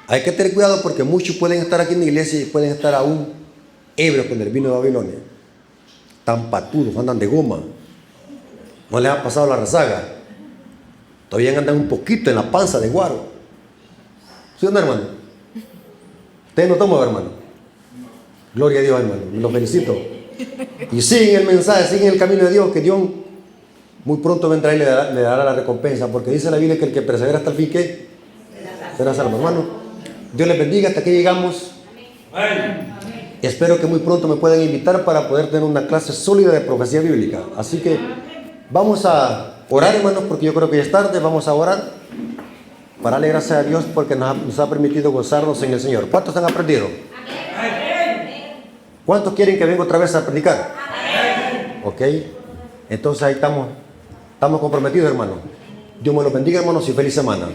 Hay que tener cuidado porque muchos pueden estar aquí en la iglesia y pueden estar aún ebrios con el vino de Babilonia. Tan patudos, andan de goma. No les ha pasado la rezaga. Todavía andan un poquito en la panza de guaro. ¿Sí o no, hermano? Ustedes no toman, hermano. Gloria a Dios, hermano. Los felicito. Y siguen el mensaje, siguen el camino de Dios, que Dios muy pronto vendrá y le dará la recompensa, porque dice la Biblia que el que persevera hasta el fin, ¿qué? Será salvo, hermano. Dios les bendiga, hasta aquí llegamos. Espero que muy pronto me puedan invitar para poder tener una clase sólida de profecía bíblica. Así que vamos a orar, hermanos, porque yo creo que ya es tarde. Vamos a orar para darle gracias a Dios porque nos ha permitido gozarnos en el Señor. ¿Cuántos han aprendido? ¿Cuántos quieren que venga otra vez a predicar? Ok, entonces ahí estamos comprometidos, hermanos. Dios me los bendiga, hermanos, y feliz semana.